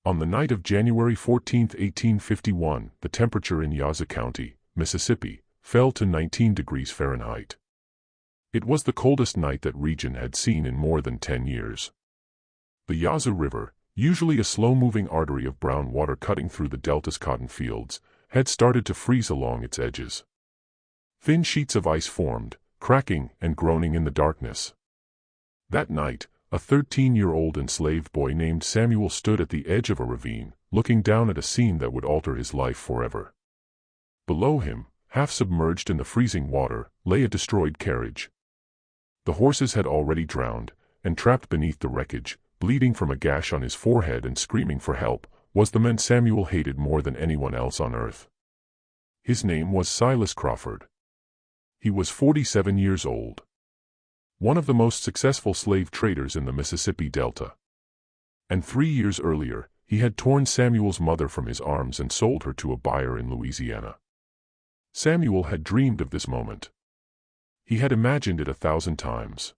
On the night of January 14, 1851, the temperature in Yazoo County, Mississippi, fell to 19 degrees Fahrenheit. It was the coldest night that region had seen in more than 10 years. The Yazoo River, usually a slow-moving artery of brown water cutting through the delta's cotton fields, had started to freeze along its edges. Thin sheets of ice formed, cracking and groaning in the darkness. That night, a 13-year-old enslaved boy named Samuel stood at the edge of a ravine, looking down at a scene that would alter his life forever. Below him, half submerged in the freezing water, lay a destroyed carriage. The horses had already drowned, and trapped beneath the wreckage, bleeding from a gash on his forehead and screaming for help, was the man Samuel hated more than anyone else on earth. His name was Silas Crawford. He was 47 years old. One of the most successful slave traders in the Mississippi Delta. And 3 years earlier, he had torn Samuel's mother from his arms and sold her to a buyer in Louisiana. Samuel had dreamed of this moment. He had imagined it 1,000 times.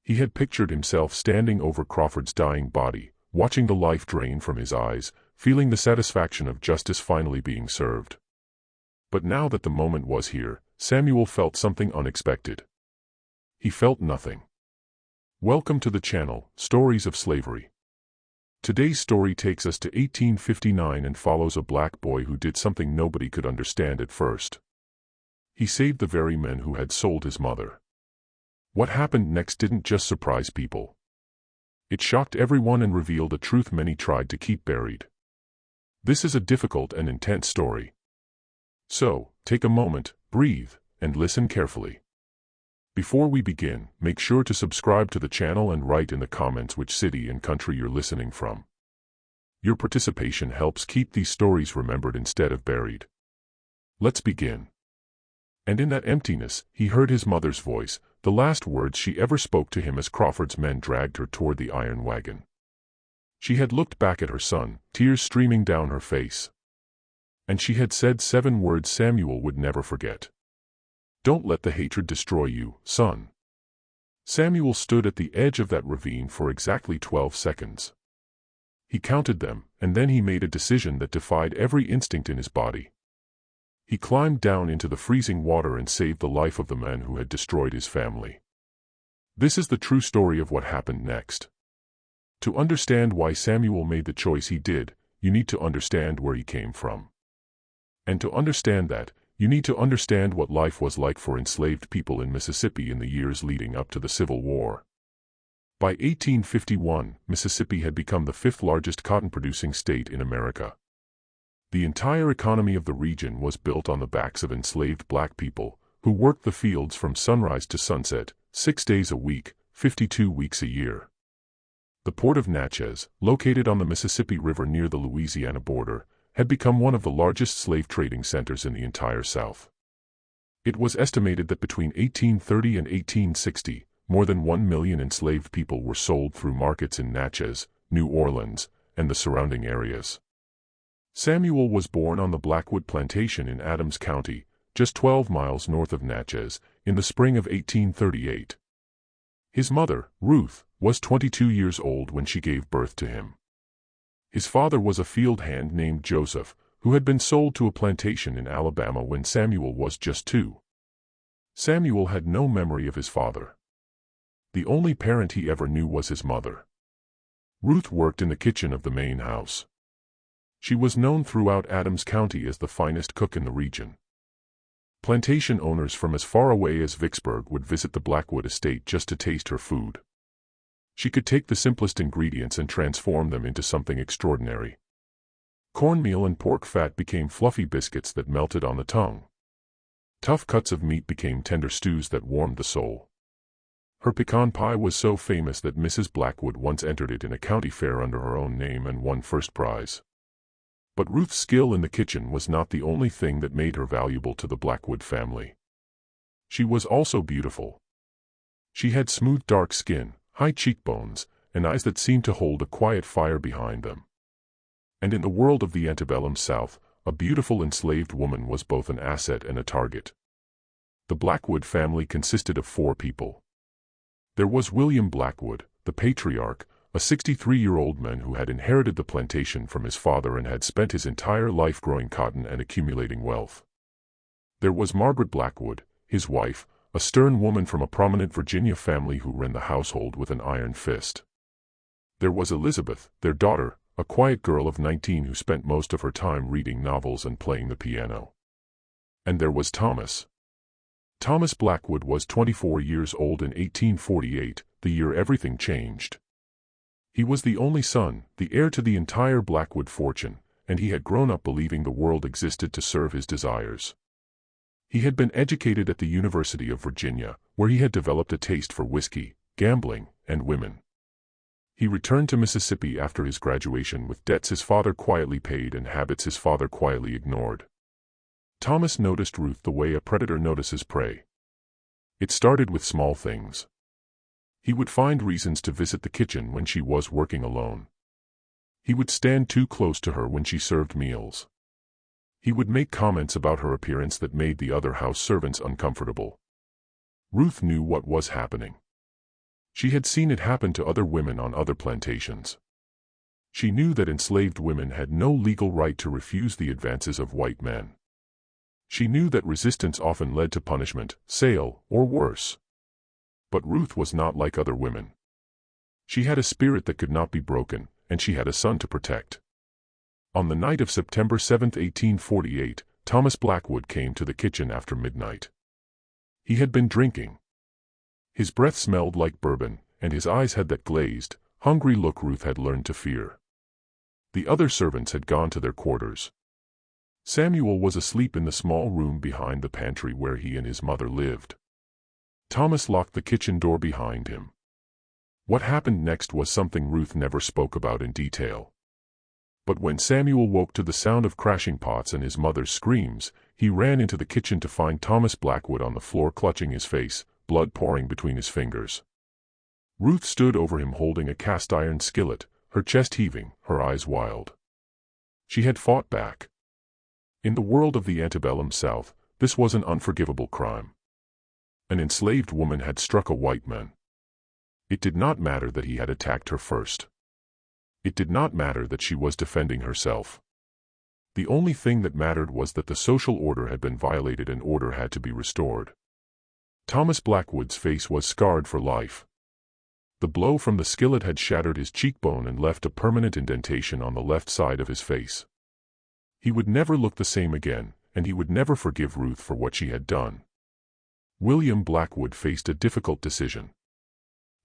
He had pictured himself standing over Crawford's dying body, watching the life drain from his eyes, feeling the satisfaction of justice finally being served. But now that the moment was here, Samuel felt something unexpected. He felt nothing. Welcome to the channel, Stories of Slavery. Today's story takes us to 1859 and follows a black boy who did something nobody could understand at first. He saved the very men who had sold his mother. What happened next didn't just surprise people. It shocked everyone and revealed a truth many tried to keep buried. This is a difficult and intense story. So, take a moment, breathe, and listen carefully. Before we begin, make sure to subscribe to the channel and write in the comments which city and country you're listening from. Your participation helps keep these stories remembered instead of buried. Let's begin. And in that emptiness, he heard his mother's voice, the last words she ever spoke to him as Crawford's men dragged her toward the iron wagon. She had looked back at her son, tears streaming down her face. And she had said 7 words Samuel would never forget. Don't let the hatred destroy you, son. Samuel stood at the edge of that ravine for exactly 12 seconds. He counted them, and then he made a decision that defied every instinct in his body. He climbed down into the freezing water and saved the life of the man who had destroyed his family. This is the true story of what happened next. To understand why Samuel made the choice he did, you need to understand where he came from. And to understand that, you need to understand what life was like for enslaved people in Mississippi in the years leading up to the Civil War. By 1851, Mississippi had become the 5th largest cotton-producing state in America. The entire economy of the region was built on the backs of enslaved black people, who worked the fields from sunrise to sunset, 6 days a week, 52 weeks a year. The port of Natchez, located on the Mississippi River near the Louisiana border, had become one of the largest slave trading centers in the entire South. It was estimated that between 1830 and 1860, more than 1 million enslaved people were sold through markets in Natchez, New Orleans, and the surrounding areas. Samuel was born on the Blackwood Plantation in Adams County, just 12 miles north of Natchez, in the spring of 1838. His mother, Ruth, was 22 years old when she gave birth to him. His father was a field hand named Joseph, who had been sold to a plantation in Alabama when Samuel was just 2. Samuel had no memory of his father. The only parent he ever knew was his mother. Ruth worked in the kitchen of the main house. She was known throughout Adams County as the finest cook in the region. Plantation owners from as far away as Vicksburg would visit the Blackwood estate just to taste her food. She could take the simplest ingredients and transform them into something extraordinary. Cornmeal and pork fat became fluffy biscuits that melted on the tongue. Tough cuts of meat became tender stews that warmed the soul. Her pecan pie was so famous that Mrs. Blackwood once entered it in a county fair under her own name and won first prize. But Ruth's skill in the kitchen was not the only thing that made her valuable to the Blackwood family. She was also beautiful. She had smooth dark skin, high cheekbones, and eyes that seemed to hold a quiet fire behind them. And in the world of the antebellum South, a beautiful enslaved woman was both an asset and a target. The Blackwood family consisted of 4 people. There was William Blackwood, the patriarch, a 63-year-old man who had inherited the plantation from his father and had spent his entire life growing cotton and accumulating wealth. There was Margaret Blackwood, his wife, a stern woman from a prominent Virginia family who ran the household with an iron fist. There was Elizabeth, their daughter, a quiet girl of 19 who spent most of her time reading novels and playing the piano. And there was Thomas. Thomas Blackwood was 24 years old in 1848, the year everything changed. He was the only son, the heir to the entire Blackwood fortune, and he had grown up believing the world existed to serve his desires. He had been educated at the University of Virginia, where he had developed a taste for whiskey, gambling, and women. He returned to Mississippi after his graduation with debts his father quietly paid and habits his father quietly ignored. Thomas noticed Ruth the way a predator notices prey. It started with small things. He would find reasons to visit the kitchen when she was working alone. He would stand too close to her when she served meals. He would make comments about her appearance that made the other house servants uncomfortable. Ruth knew what was happening. She had seen it happen to other women on other plantations. She knew that enslaved women had no legal right to refuse the advances of white men. She knew that resistance often led to punishment, sale, or worse. But Ruth was not like other women. She had a spirit that could not be broken, and she had a son to protect. On the night of September 7, 1848, Thomas Blackwood came to the kitchen after midnight. He had been drinking. His breath smelled like bourbon, and his eyes had that glazed, hungry look Ruth had learned to fear. The other servants had gone to their quarters. Samuel was asleep in the small room behind the pantry where he and his mother lived. Thomas locked the kitchen door behind him. What happened next was something Ruth never spoke about in detail. But when Samuel woke to the sound of crashing pots and his mother's screams, he ran into the kitchen to find Thomas Blackwood on the floor clutching his face, blood pouring between his fingers. Ruth stood over him holding a cast-iron skillet, her chest heaving, her eyes wild. She had fought back. In the world of the antebellum South, this was an unforgivable crime. An enslaved woman had struck a white man. It did not matter that he had attacked her first. It did not matter that she was defending herself. The only thing that mattered was that the social order had been violated and order had to be restored. Thomas Blackwood's face was scarred for life. The blow from the skillet had shattered his cheekbone and left a permanent indentation on the left side of his face. He would never look the same again, and he would never forgive Ruth for what she had done. William Blackwood faced a difficult decision.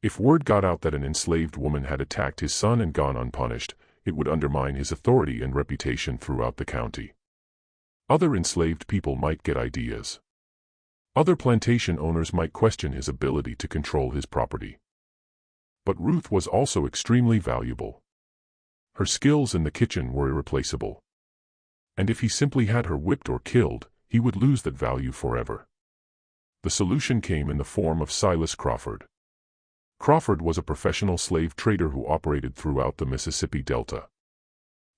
If word got out that an enslaved woman had attacked his son and gone unpunished, it would undermine his authority and reputation throughout the county. Other enslaved people might get ideas. Other plantation owners might question his ability to control his property. But Ruth was also extremely valuable. Her skills in the kitchen were irreplaceable. And if he simply had her whipped or killed, he would lose that value forever. The solution came in the form of Silas Crawford. Crawford was a professional slave trader who operated throughout the Mississippi Delta.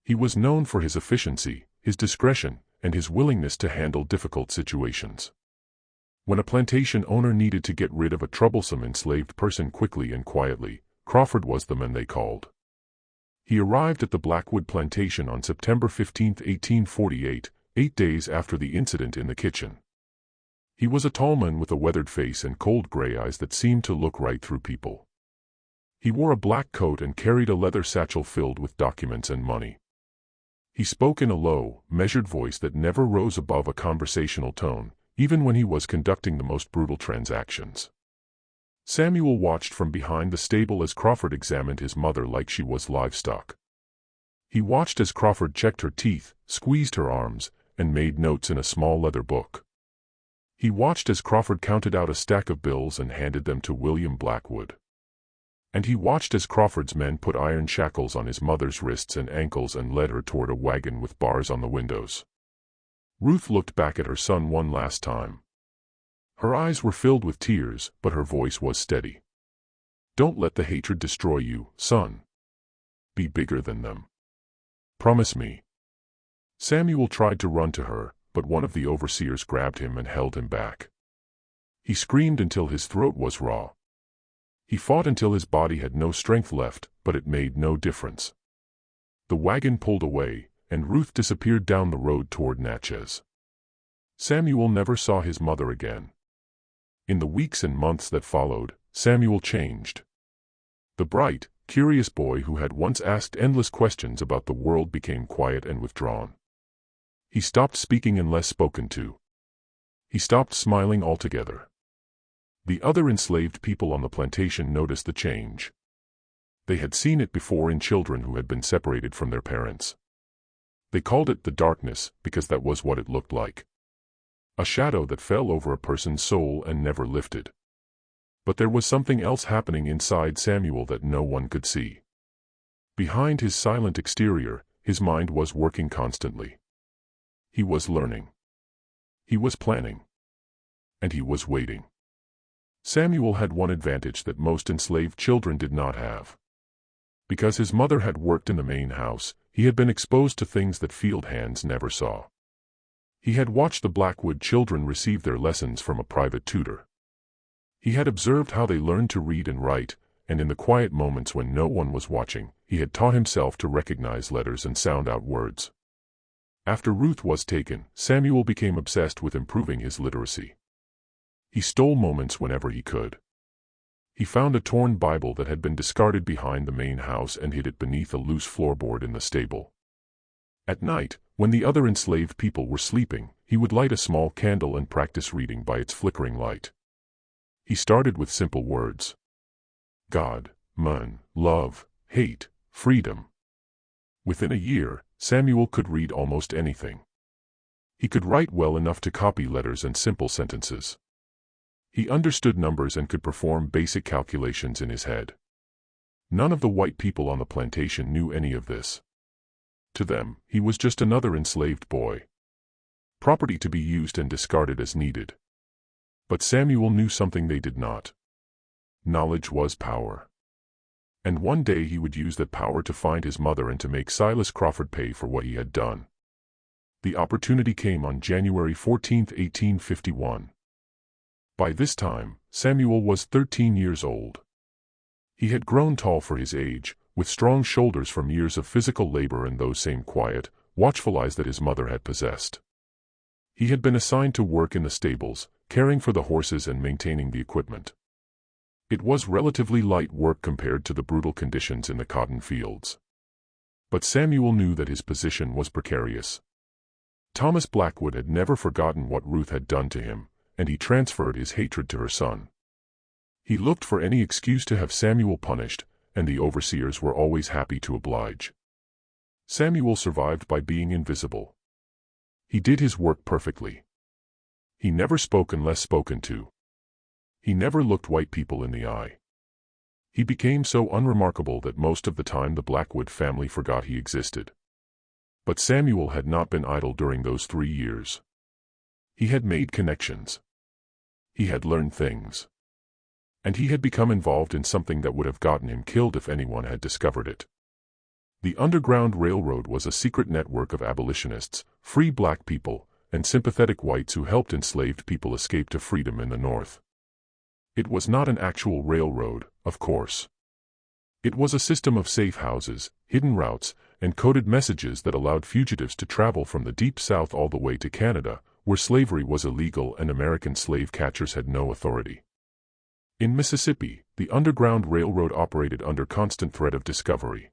He was known for his efficiency, his discretion, and his willingness to handle difficult situations. When a plantation owner needed to get rid of a troublesome enslaved person quickly and quietly, Crawford was the man they called. He arrived at the Blackwood plantation on September 15, 1848, 8 days after the incident in the kitchen. He was a tall man with a weathered face and cold gray eyes that seemed to look right through people. He wore a black coat and carried a leather satchel filled with documents and money. He spoke in a low, measured voice that never rose above a conversational tone, even when he was conducting the most brutal transactions. Samuel watched from behind the stable as Crawford examined his mother like she was livestock. He watched as Crawford checked her teeth, squeezed her arms, and made notes in a small leather book. He watched as Crawford counted out a stack of bills and handed them to William Blackwood. And he watched as Crawford's men put iron shackles on his mother's wrists and ankles and led her toward a wagon with bars on the windows. Ruth looked back at her son one last time. Her eyes were filled with tears, but her voice was steady. "Don't let the hatred destroy you, son. Be bigger than them. Promise me." Samuel tried to run to her, but one of the overseers grabbed him and held him back. He screamed until his throat was raw. He fought until his body had no strength left, but it made no difference. The wagon pulled away, and Ruth disappeared down the road toward Natchez. Samuel never saw his mother again. In the weeks and months that followed, Samuel changed. The bright, curious boy who had once asked endless questions about the world became quiet and withdrawn. He stopped speaking unless spoken to. He stopped smiling altogether. The other enslaved people on the plantation noticed the change. They had seen it before in children who had been separated from their parents. They called it the darkness because that was what it looked like. A shadow that fell over a person's soul and never lifted. But there was something else happening inside Samuel that no one could see. Behind his silent exterior, his mind was working constantly. He was learning. He was planning. And he was waiting. Samuel had one advantage that most enslaved children did not have. Because his mother had worked in the main house, he had been exposed to things that field hands never saw. He had watched the Blackwood children receive their lessons from a private tutor. He had observed how they learned to read and write, and in the quiet moments when no one was watching, he had taught himself to recognize letters and sound out words. After Ruth was taken, Samuel became obsessed with improving his literacy. He stole moments whenever he could. He found a torn Bible that had been discarded behind the main house and hid it beneath a loose floorboard in the stable. At night, when the other enslaved people were sleeping, he would light a small candle and practice reading by its flickering light. He started with simple words. God, man, love, hate, freedom. Within a year, Samuel could read almost anything. He could write well enough to copy letters and simple sentences. He understood numbers and could perform basic calculations in his head. None of the white people on the plantation knew any of this. To them, he was just another enslaved boy. Property to be used and discarded as needed. But Samuel knew something they did not. Knowledge was power. And one day he would use that power to find his mother and to make Silas Crawford pay for what he had done. The opportunity came on January 14, 1851. By this time, Samuel was 13 years old. He had grown tall for his age, with strong shoulders from years of physical labor and those same quiet, watchful eyes that his mother had possessed. He had been assigned to work in the stables, caring for the horses and maintaining the equipment. It was relatively light work compared to the brutal conditions in the cotton fields. But Samuel knew that his position was precarious. Thomas Blackwood had never forgotten what Ruth had done to him, and he transferred his hatred to her son. He looked for any excuse to have Samuel punished, and the overseers were always happy to oblige. Samuel survived by being invisible. He did his work perfectly. He never spoke unless spoken to. He never looked white people in the eye. He became so unremarkable that most of the time the Blackwood family forgot he existed. But Samuel had not been idle during those 3 years. He had made connections. He had learned things. And he had become involved in something that would have gotten him killed if anyone had discovered it. The Underground Railroad was a secret network of abolitionists, free black people, and sympathetic whites who helped enslaved people escape to freedom in the North. It was not an actual railroad, of course. It was a system of safe houses, hidden routes, and coded messages that allowed fugitives to travel from the Deep South all the way to Canada, where slavery was illegal and American slave catchers had no authority. In Mississippi, the Underground Railroad operated under constant threat of discovery.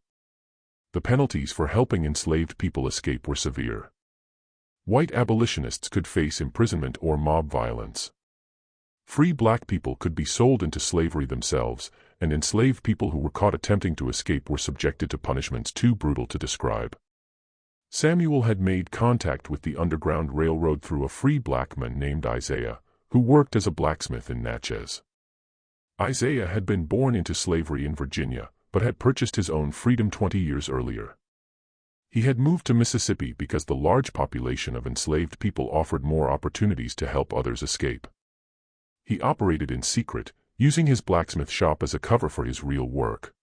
The penalties for helping enslaved people escape were severe. White abolitionists could face imprisonment or mob violence. Free black people could be sold into slavery themselves, and enslaved people who were caught attempting to escape were subjected to punishments too brutal to describe. Samuel had made contact with the Underground Railroad through a free black man named Isaiah, who worked as a blacksmith in Natchez. Isaiah had been born into slavery in Virginia, but had purchased his own freedom 20 years earlier. He had moved to Mississippi because the large population of enslaved people offered more opportunities to help others escape. He operated in secret, using his blacksmith shop as a cover for his real work.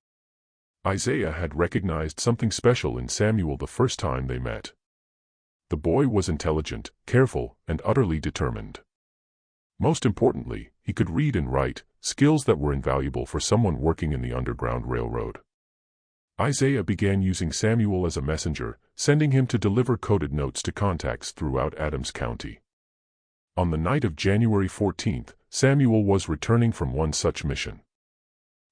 Isaiah had recognized something special in Samuel the first time they met. The boy was intelligent, careful, and utterly determined. Most importantly, he could read and write, skills that were invaluable for someone working in the Underground Railroad. Isaiah began using Samuel as a messenger, sending him to deliver coded notes to contacts throughout Adams County. On the night of January 14th, Samuel was returning from one such mission.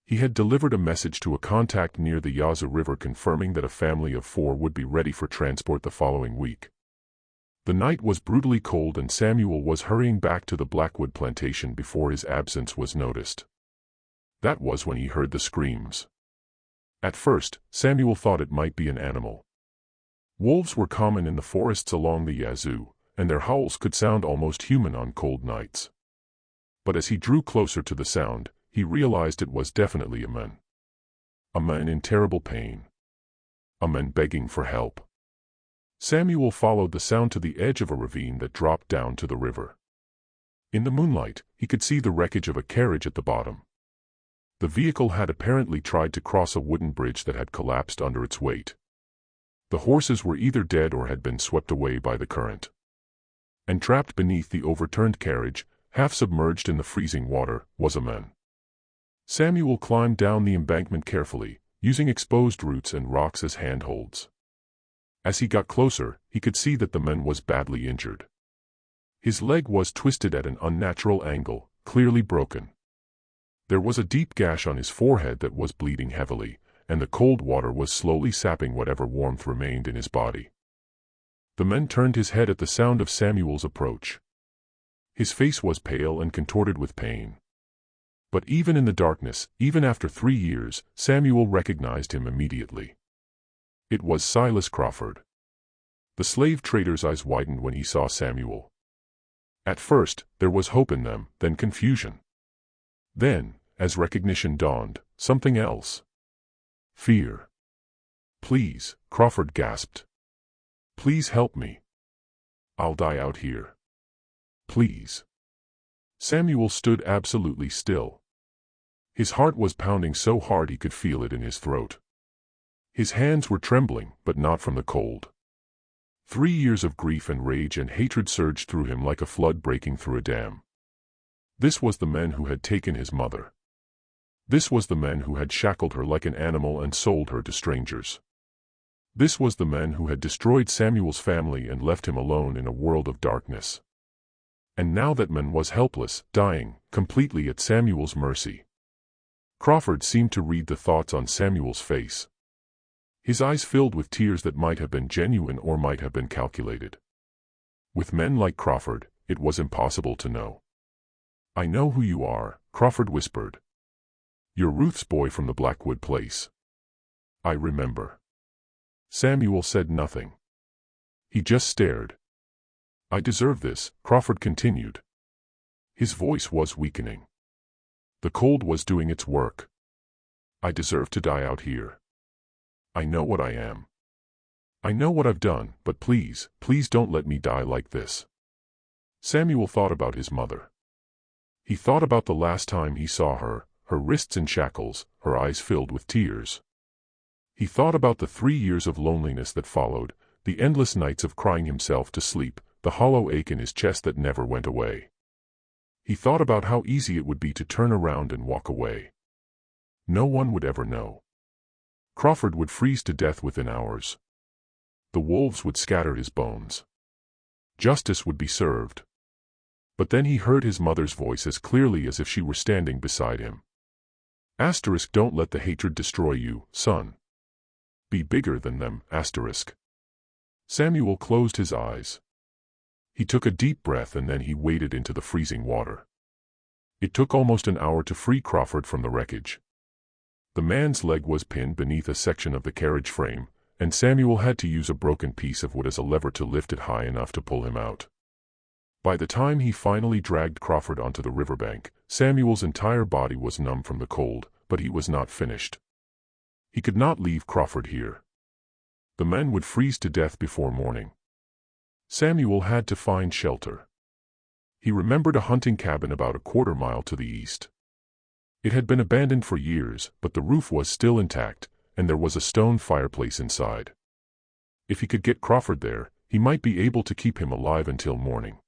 He had delivered a message to a contact near the Yazoo River confirming that a family of 4 would be ready for transport the following week. The night was brutally cold and Samuel was hurrying back to the Blackwood plantation before his absence was noticed. That was when he heard the screams. At first, Samuel thought it might be an animal. Wolves were common in the forests along the Yazoo, and their howls could sound almost human on cold nights. But as he drew closer to the sound, he realized it was definitely a man. A man in terrible pain. A man begging for help. Samuel followed the sound to the edge of a ravine that dropped down to the river. In the moonlight, he could see the wreckage of a carriage at the bottom. The vehicle had apparently tried to cross a wooden bridge that had collapsed under its weight. The horses were either dead or had been swept away by the current. And trapped beneath the overturned carriage, half submerged in the freezing water, was a man. Samuel climbed down the embankment carefully, using exposed roots and rocks as handholds. As he got closer, he could see that the man was badly injured. His leg was twisted at an unnatural angle, clearly broken. There was a deep gash on his forehead that was bleeding heavily, and the cold water was slowly sapping whatever warmth remained in his body. The man turned his head at the sound of Samuel's approach. His face was pale and contorted with pain. But even in the darkness, even after 3 years, Samuel recognized him immediately. It was Silas Crawford. The slave trader's eyes widened when he saw Samuel. At first, there was hope in them, then confusion. Then, as recognition dawned, something else. Fear. "Please," Crawford gasped. "Please help me. I'll die out here. Please." Samuel stood absolutely still. His heart was pounding so hard he could feel it in his throat. His hands were trembling, but not from the cold. 3 years of grief and rage and hatred surged through him like a flood breaking through a dam. This was the man who had taken his mother. This was the man who had shackled her like an animal and sold her to strangers. This was the man who had destroyed Samuel's family and left him alone in a world of darkness. And now that man was helpless, dying, completely at Samuel's mercy. Crawford seemed to read the thoughts on Samuel's face. His eyes filled with tears that might have been genuine or might have been calculated. With men like Crawford, it was impossible to know. "I know who you are," Crawford whispered. "You're Ruth's boy from the Blackwood place." "I remember." Samuel said nothing. He just stared. "I deserve this," Crawford continued. His voice was weakening. The cold was doing its work. "I deserve to die out here. I know what I am. I know what I've done, but please, please don't let me die like this." Samuel thought about his mother. He thought about the last time he saw her, her wrists in shackles, her eyes filled with tears. He thought about the 3 years of loneliness that followed, the endless nights of crying himself to sleep, the hollow ache in his chest that never went away. He thought about how easy it would be to turn around and walk away. No one would ever know. Crawford would freeze to death within hours. The wolves would scatter his bones. Justice would be served. But then he heard his mother's voice as clearly as if she were standing beside him. Asterisk, "Don't let the hatred destroy you, son. Be bigger than them, asterisk." Samuel closed his eyes. He took a deep breath and then he waded into the freezing water. It took almost an hour to free Crawford from the wreckage. The man's leg was pinned beneath a section of the carriage frame, and Samuel had to use a broken piece of wood as a lever to lift it high enough to pull him out. By the time he finally dragged Crawford onto the riverbank, Samuel's entire body was numb from the cold, but he was not finished. He could not leave Crawford here. The men would freeze to death before morning. Samuel had to find shelter. He remembered a hunting cabin about a quarter-mile to the east. It had been abandoned for years, but the roof was still intact, and there was a stone fireplace inside. If he could get Crawford there, he might be able to keep him alive until morning.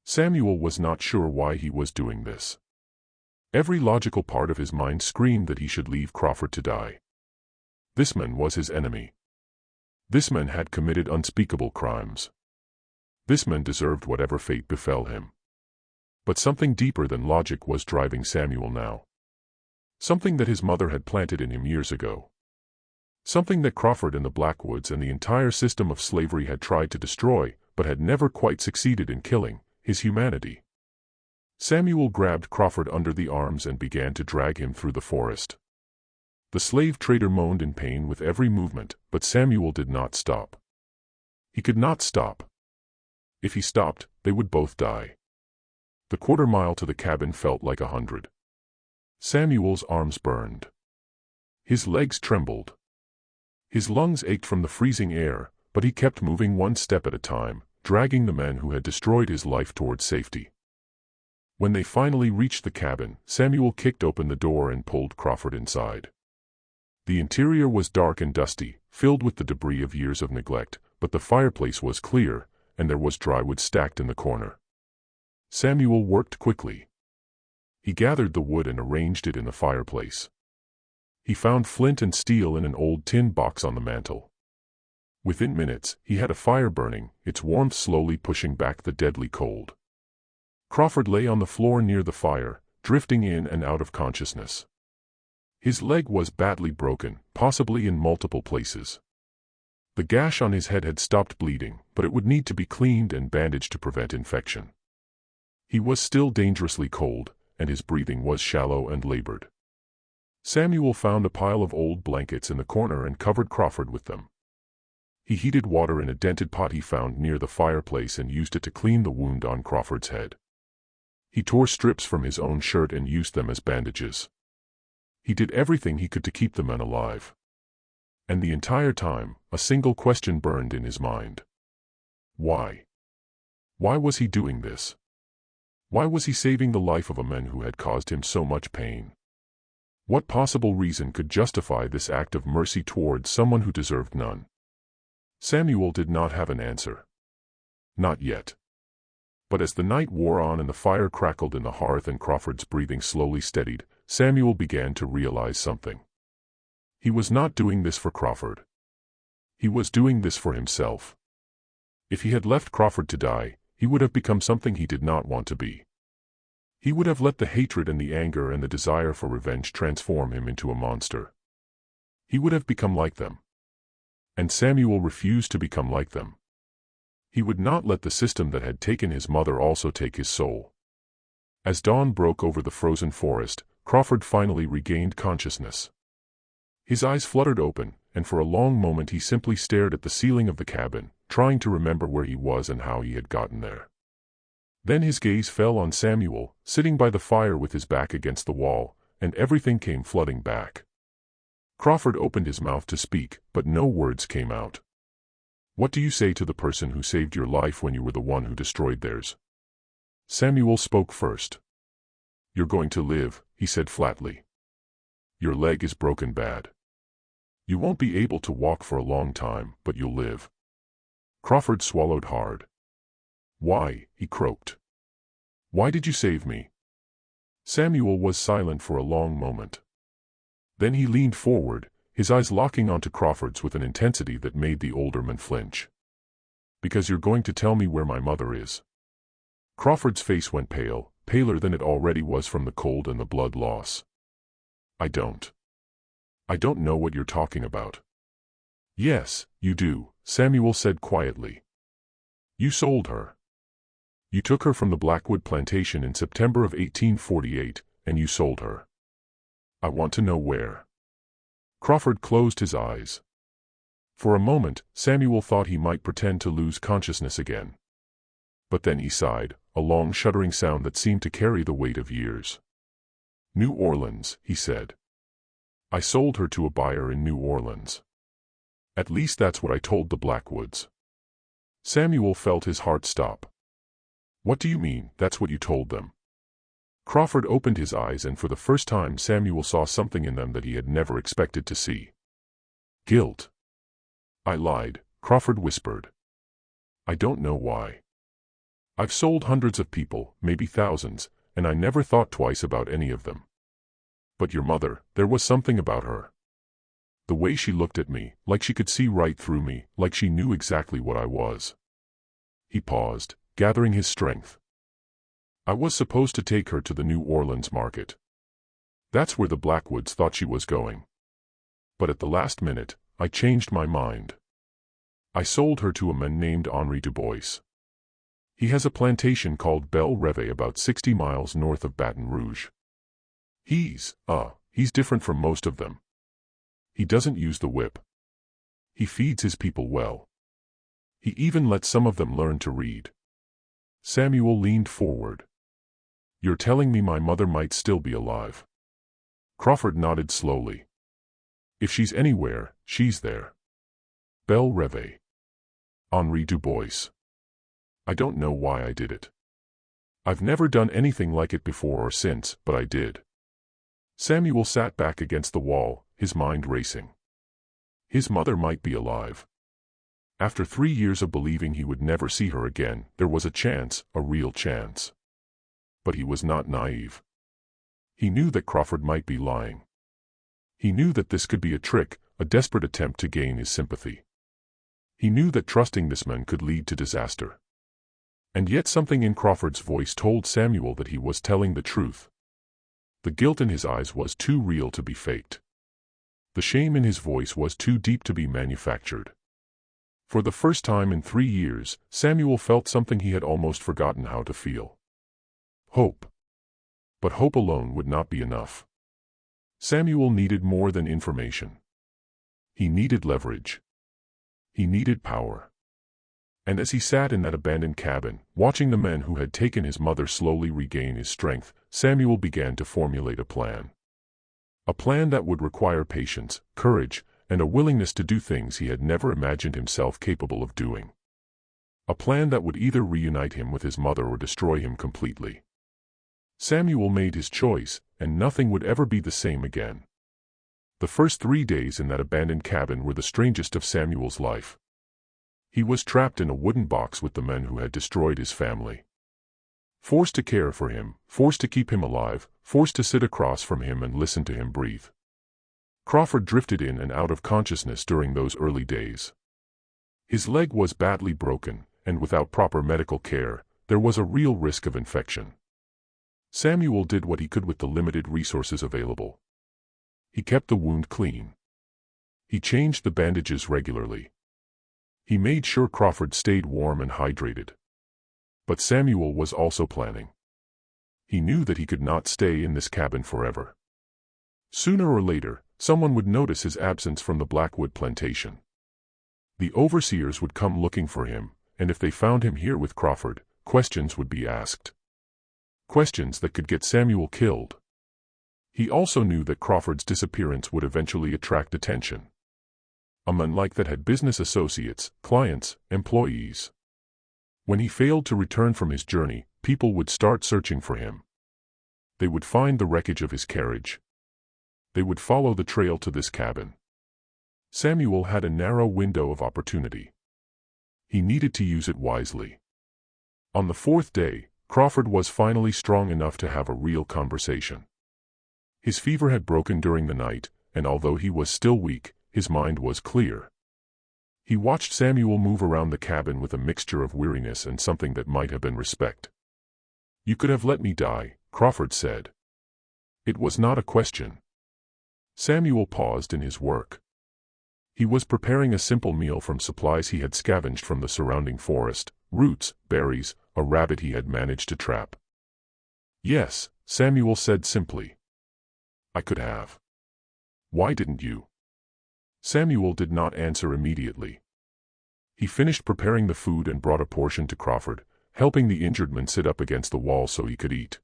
Samuel was not sure why he was doing this. Every logical part of his mind screamed that he should leave Crawford to die. This man was his enemy. This man had committed unspeakable crimes. This man deserved whatever fate befell him. But something deeper than logic was driving Samuel now. Something that his mother had planted in him years ago. Something that Crawford and the Blackwoods and the entire system of slavery had tried to destroy, but had never quite succeeded in killing: his humanity. Samuel grabbed Crawford under the arms and began to drag him through the forest. The slave trader moaned in pain with every movement, but Samuel did not stop. He could not stop. If he stopped, they would both die. The quarter-mile to the cabin felt like 100. Samuel's arms burned. His legs trembled. His lungs ached from the freezing air, but he kept moving one step at a time, dragging the man who had destroyed his life towards safety. When they finally reached the cabin, Samuel kicked open the door and pulled Crawford inside. The interior was dark and dusty, filled with the debris of years of neglect, but the fireplace was clear, and there was dry wood stacked in the corner. Samuel worked quickly. He gathered the wood and arranged it in the fireplace. He found flint and steel in an old tin box on the mantel. Within minutes, he had a fire burning, its warmth slowly pushing back the deadly cold. Crawford lay on the floor near the fire, drifting in and out of consciousness. His leg was badly broken, possibly in multiple places. The gash on his head had stopped bleeding, but it would need to be cleaned and bandaged to prevent infection. He was still dangerously cold, and his breathing was shallow and labored. Samuel found a pile of old blankets in the corner and covered Crawford with them. He heated water in a dented pot he found near the fireplace and used it to clean the wound on Crawford's head. He tore strips from his own shirt and used them as bandages. He did everything he could to keep the man alive. And the entire time, a single question burned in his mind. Why? Why was he doing this? Why was he saving the life of a man who had caused him so much pain? What possible reason could justify this act of mercy towards someone who deserved none? Samuel did not have an answer. Not yet. But as the night wore on and the fire crackled in the hearth and Crawford's breathing slowly steadied, Samuel began to realize something. He was not doing this for Crawford. He was doing this for himself. If he had left Crawford to die, he would have become something he did not want to be. He would have let the hatred and the anger and the desire for revenge transform him into a monster. He would have become like them. And Samuel refused to become like them. He would not let the system that had taken his mother also take his soul. As dawn broke over the frozen forest, Crawford finally regained consciousness. His eyes fluttered open, and for a long moment he simply stared at the ceiling of the cabin, trying to remember where he was and how he had gotten there. Then his gaze fell on Samuel, sitting by the fire with his back against the wall, and everything came flooding back. Crawford opened his mouth to speak, but no words came out. What do you say to the person who saved your life when you were the one who destroyed theirs? Samuel spoke first. You're going to live, he said flatly. Your leg is broken bad. You won't be able to walk for a long time, but you'll live. Crawford swallowed hard. Why, he croaked. Why did you save me? Samuel was silent for a long moment. Then he leaned forward, his eyes locking onto Crawford's with an intensity that made the older man flinch. Because you're going to tell me where my mother is. Crawford's face went pale, paler than it already was from the cold and the blood loss. I don't know what you're talking about. Yes, you do, Samuel said quietly. You sold her. You took her from the Blackwood plantation in September of 1848, and you sold her. I want to know where. Crawford closed his eyes. For a moment, Samuel thought he might pretend to lose consciousness again. But then he sighed, a long shuddering sound that seemed to carry the weight of years. New Orleans, he said. I sold her to a buyer in New Orleans. At least that's what I told the Blackwoods. Samuel felt his heart stop. What do you mean, that's what you told them? Crawford opened his eyes, and for the first time Samuel saw something in them that he had never expected to see. Guilt. I lied, Crawford whispered. I don't know why. I've sold hundreds of people, maybe thousands, and I never thought twice about any of them. But your mother, there was something about her. The way she looked at me, like she could see right through me, like she knew exactly what I was. He paused, gathering his strength. I was supposed to take her to the New Orleans market. That's where the Blackwoods thought she was going. But at the last minute, I changed my mind. I sold her to a man named Henri Dubois. He has a plantation called Belle Reve about 60 miles north of Baton Rouge. He's different from most of them. He doesn't use the whip. He feeds his people well. He even lets some of them learn to read. Samuel leaned forward. You're telling me my mother might still be alive? Crawford nodded slowly. If she's anywhere, she's there. Belle Reve. Henri Dubois. I don't know why I did it. I've never done anything like it before or since, but I did. Samuel sat back against the wall, his mind racing. His mother might be alive. After 3 years of believing he would never see her again, there was a chance, a real chance. But he was not naive. He knew that Crawford might be lying. He knew that this could be a trick, a desperate attempt to gain his sympathy. He knew that trusting this man could lead to disaster. And yet something in Crawford's voice told Samuel that he was telling the truth. The guilt in his eyes was too real to be faked. The shame in his voice was too deep to be manufactured. For the first time in 3 years, Samuel felt something he had almost forgotten how to feel. Hope. But hope alone would not be enough. Samuel needed more than information. He needed leverage. He needed power. And as he sat in that abandoned cabin, watching the men who had taken his mother slowly regain his strength, Samuel began to formulate a plan. A plan that would require patience, courage, and a willingness to do things he had never imagined himself capable of doing. A plan that would either reunite him with his mother or destroy him completely. Samuel made his choice, and nothing would ever be the same again. The first 3 days in that abandoned cabin were the strangest of Samuel's life. He was trapped in a wooden box with the men who had destroyed his family. Forced to care for him, forced to keep him alive, forced to sit across from him and listen to him breathe. Crawford drifted in and out of consciousness during those early days. His leg was badly broken, and without proper medical care, there was a real risk of infection. Samuel did what he could with the limited resources available. He kept the wound clean. He changed the bandages regularly. He made sure Crawford stayed warm and hydrated. But Samuel was also planning. He knew that he could not stay in this cabin forever. Sooner or later, someone would notice his absence from the Blackwood plantation. The overseers would come looking for him, and if they found him here with Crawford, questions would be asked. Questions that could get Samuel killed. He also knew that Crawford's disappearance would eventually attract attention. A man like that had business associates, clients, employees. When he failed to return from his journey, people would start searching for him. They would find the wreckage of his carriage. They would follow the trail to this cabin. Samuel had a narrow window of opportunity. He needed to use it wisely. On the 4th day, Crawford was finally strong enough to have a real conversation. His fever had broken during the night, and although he was still weak, his mind was clear. He watched Samuel move around the cabin with a mixture of weariness and something that might have been respect. "You could have let me die," Crawford said. It was not a question. Samuel paused in his work. He was preparing a simple meal from supplies he had scavenged from the surrounding forest, roots, berries, a rabbit he had managed to trap. "Yes," Samuel said simply. "I could have. Why didn't you?" Samuel did not answer immediately. He finished preparing the food and brought a portion to Crawford, helping the injured man sit up against the wall so he could eat.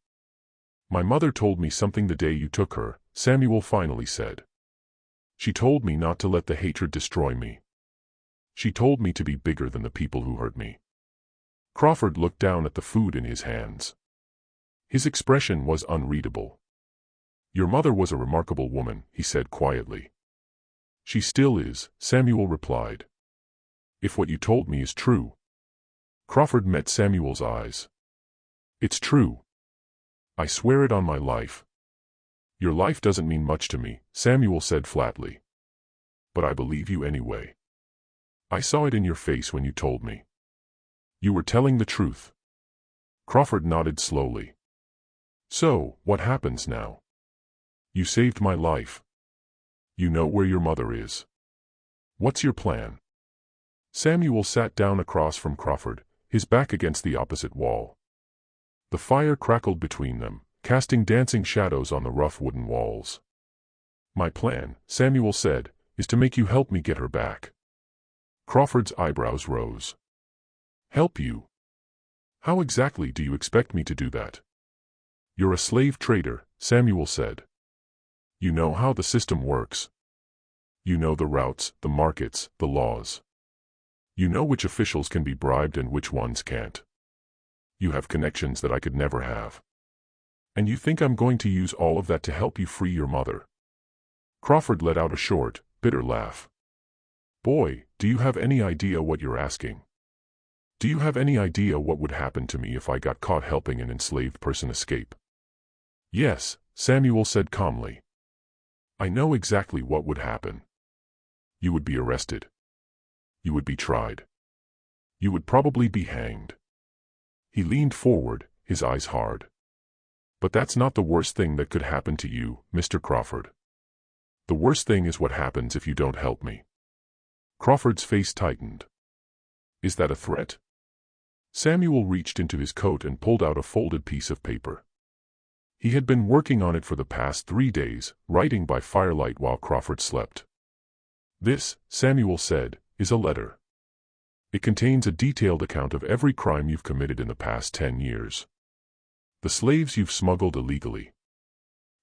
"My mother told me something the day you took her," Samuel finally said. "She told me not to let the hatred destroy me. She told me to be bigger than the people who hurt me." Crawford looked down at the food in his hands. His expression was unreadable. "Your mother was a remarkable woman," he said quietly. "She still is," Samuel replied. "If what you told me is true." Crawford met Samuel's eyes. "It's true. I swear it on my life." "Your life doesn't mean much to me," Samuel said flatly. but I believe you anyway. I saw it in your face when you told me. You were telling the truth." Crawford nodded slowly. "So, what happens now? You saved my life. You know where your mother is. What's your plan?" Samuel sat down across from Crawford, his back against the opposite wall. The fire crackled between them, casting dancing shadows on the rough wooden walls. "My plan," Samuel said, "is to make you help me get her back." Crawford's eyebrows rose. "Help you? How exactly do you expect me to do that?" "You're a slave trader," Samuel said. "You know how the system works. You know the routes, the markets, the laws. You know which officials can be bribed and which ones can't. You have connections that I could never have. And you think I'm going to use all of that to help you free your mother?" Crawford let out a short, bitter laugh. "Boy, do you have any idea what you're asking? Do you have any idea what would happen to me if I got caught helping an enslaved person escape?" "Yes," Samuel said calmly. "I know exactly what would happen. You would be arrested. You would be tried. You would probably be hanged." He leaned forward, his eyes hard. "But that's not the worst thing that could happen to you, Mr. Crawford. The worst thing is what happens if you don't help me." Crawford's face tightened. "Is that a threat?" Samuel reached into his coat and pulled out a folded piece of paper. He had been working on it for the past 3 days, writing by firelight while Crawford slept. "This," Samuel said, "is a letter. It contains a detailed account of every crime you've committed in the past 10 years. The slaves you've smuggled illegally.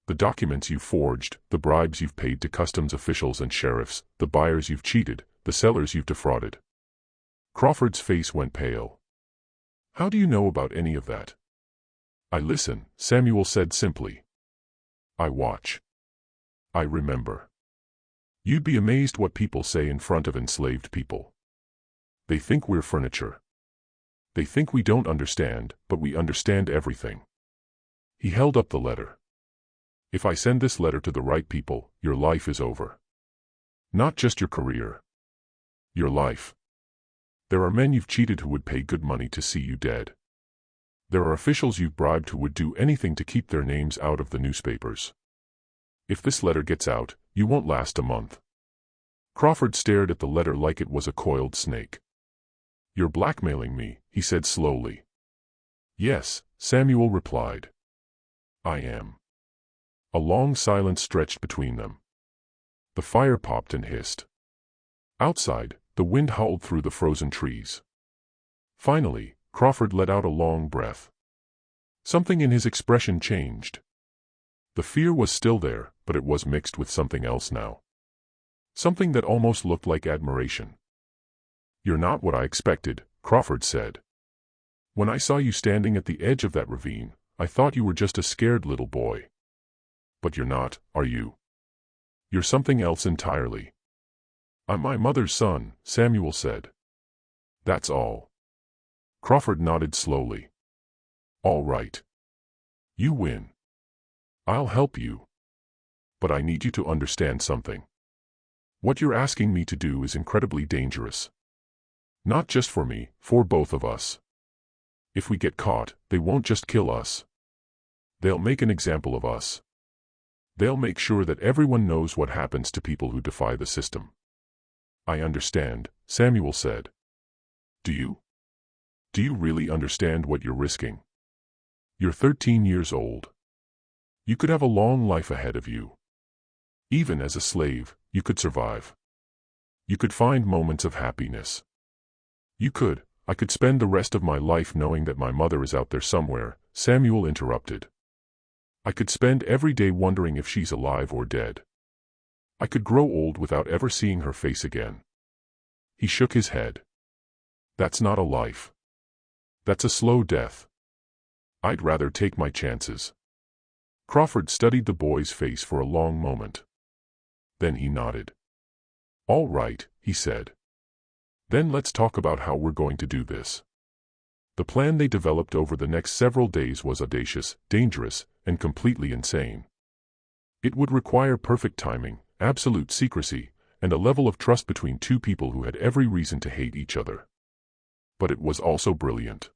The documents you've forged, the bribes you've paid to customs officials and sheriffs, the buyers you've cheated, the sellers you've defrauded." Crawford's face went pale. "How do you know about any of that?" "I listen," Samuel said simply. "I watch. I remember. You'd be amazed what people say in front of enslaved people. They think we're furniture. They think we don't understand, but we understand everything." He held up the letter. "If I send this letter to the right people, your life is over. Not just your career. Your life. There are men you've cheated who would pay good money to see you dead. There are officials you've bribed who would do anything to keep their names out of the newspapers. If this letter gets out, you won't last a month." Crawford stared at the letter like it was a coiled snake. "You're blackmailing me," he said slowly. "Yes," Samuel replied. "I am." A long silence stretched between them. The fire popped and hissed. Outside, the wind howled through the frozen trees. Finally, Crawford let out a long breath. Something in his expression changed. The fear was still there, but it was mixed with something else now. Something that almost looked like admiration. "You're not what I expected," Crawford said. "When I saw you standing at the edge of that ravine, I thought you were just a scared little boy. But you're not, are you? You're something else entirely." "I'm my mother's son," Samuel said. "That's all." Crawford nodded slowly. "All right. You win. I'll help you. But I need you to understand something. What you're asking me to do is incredibly dangerous. Not just for me, for both of us. If we get caught, they won't just kill us. They'll make an example of us. They'll make sure that everyone knows what happens to people who defy the system." "I understand," Samuel said. "Do you? Do you really understand what you're risking? You're 13 years old. You could have a long life ahead of you. Even as a slave, you could survive. You could find moments of happiness. I could spend the rest of my life knowing that my mother is out there somewhere," Samuel interrupted. "I could spend every day wondering if she's alive or dead. I could grow old without ever seeing her face again." He shook his head. "That's not a life. That's a slow death. I'd rather take my chances." Crawford studied the boy's face for a long moment. Then he nodded. "All right," he said. "Then let's talk about how we're going to do this." The plan they developed over the next several days was audacious, dangerous, and completely insane. It would require perfect timing, absolute secrecy, and a level of trust between two people who had every reason to hate each other. But it was also brilliant.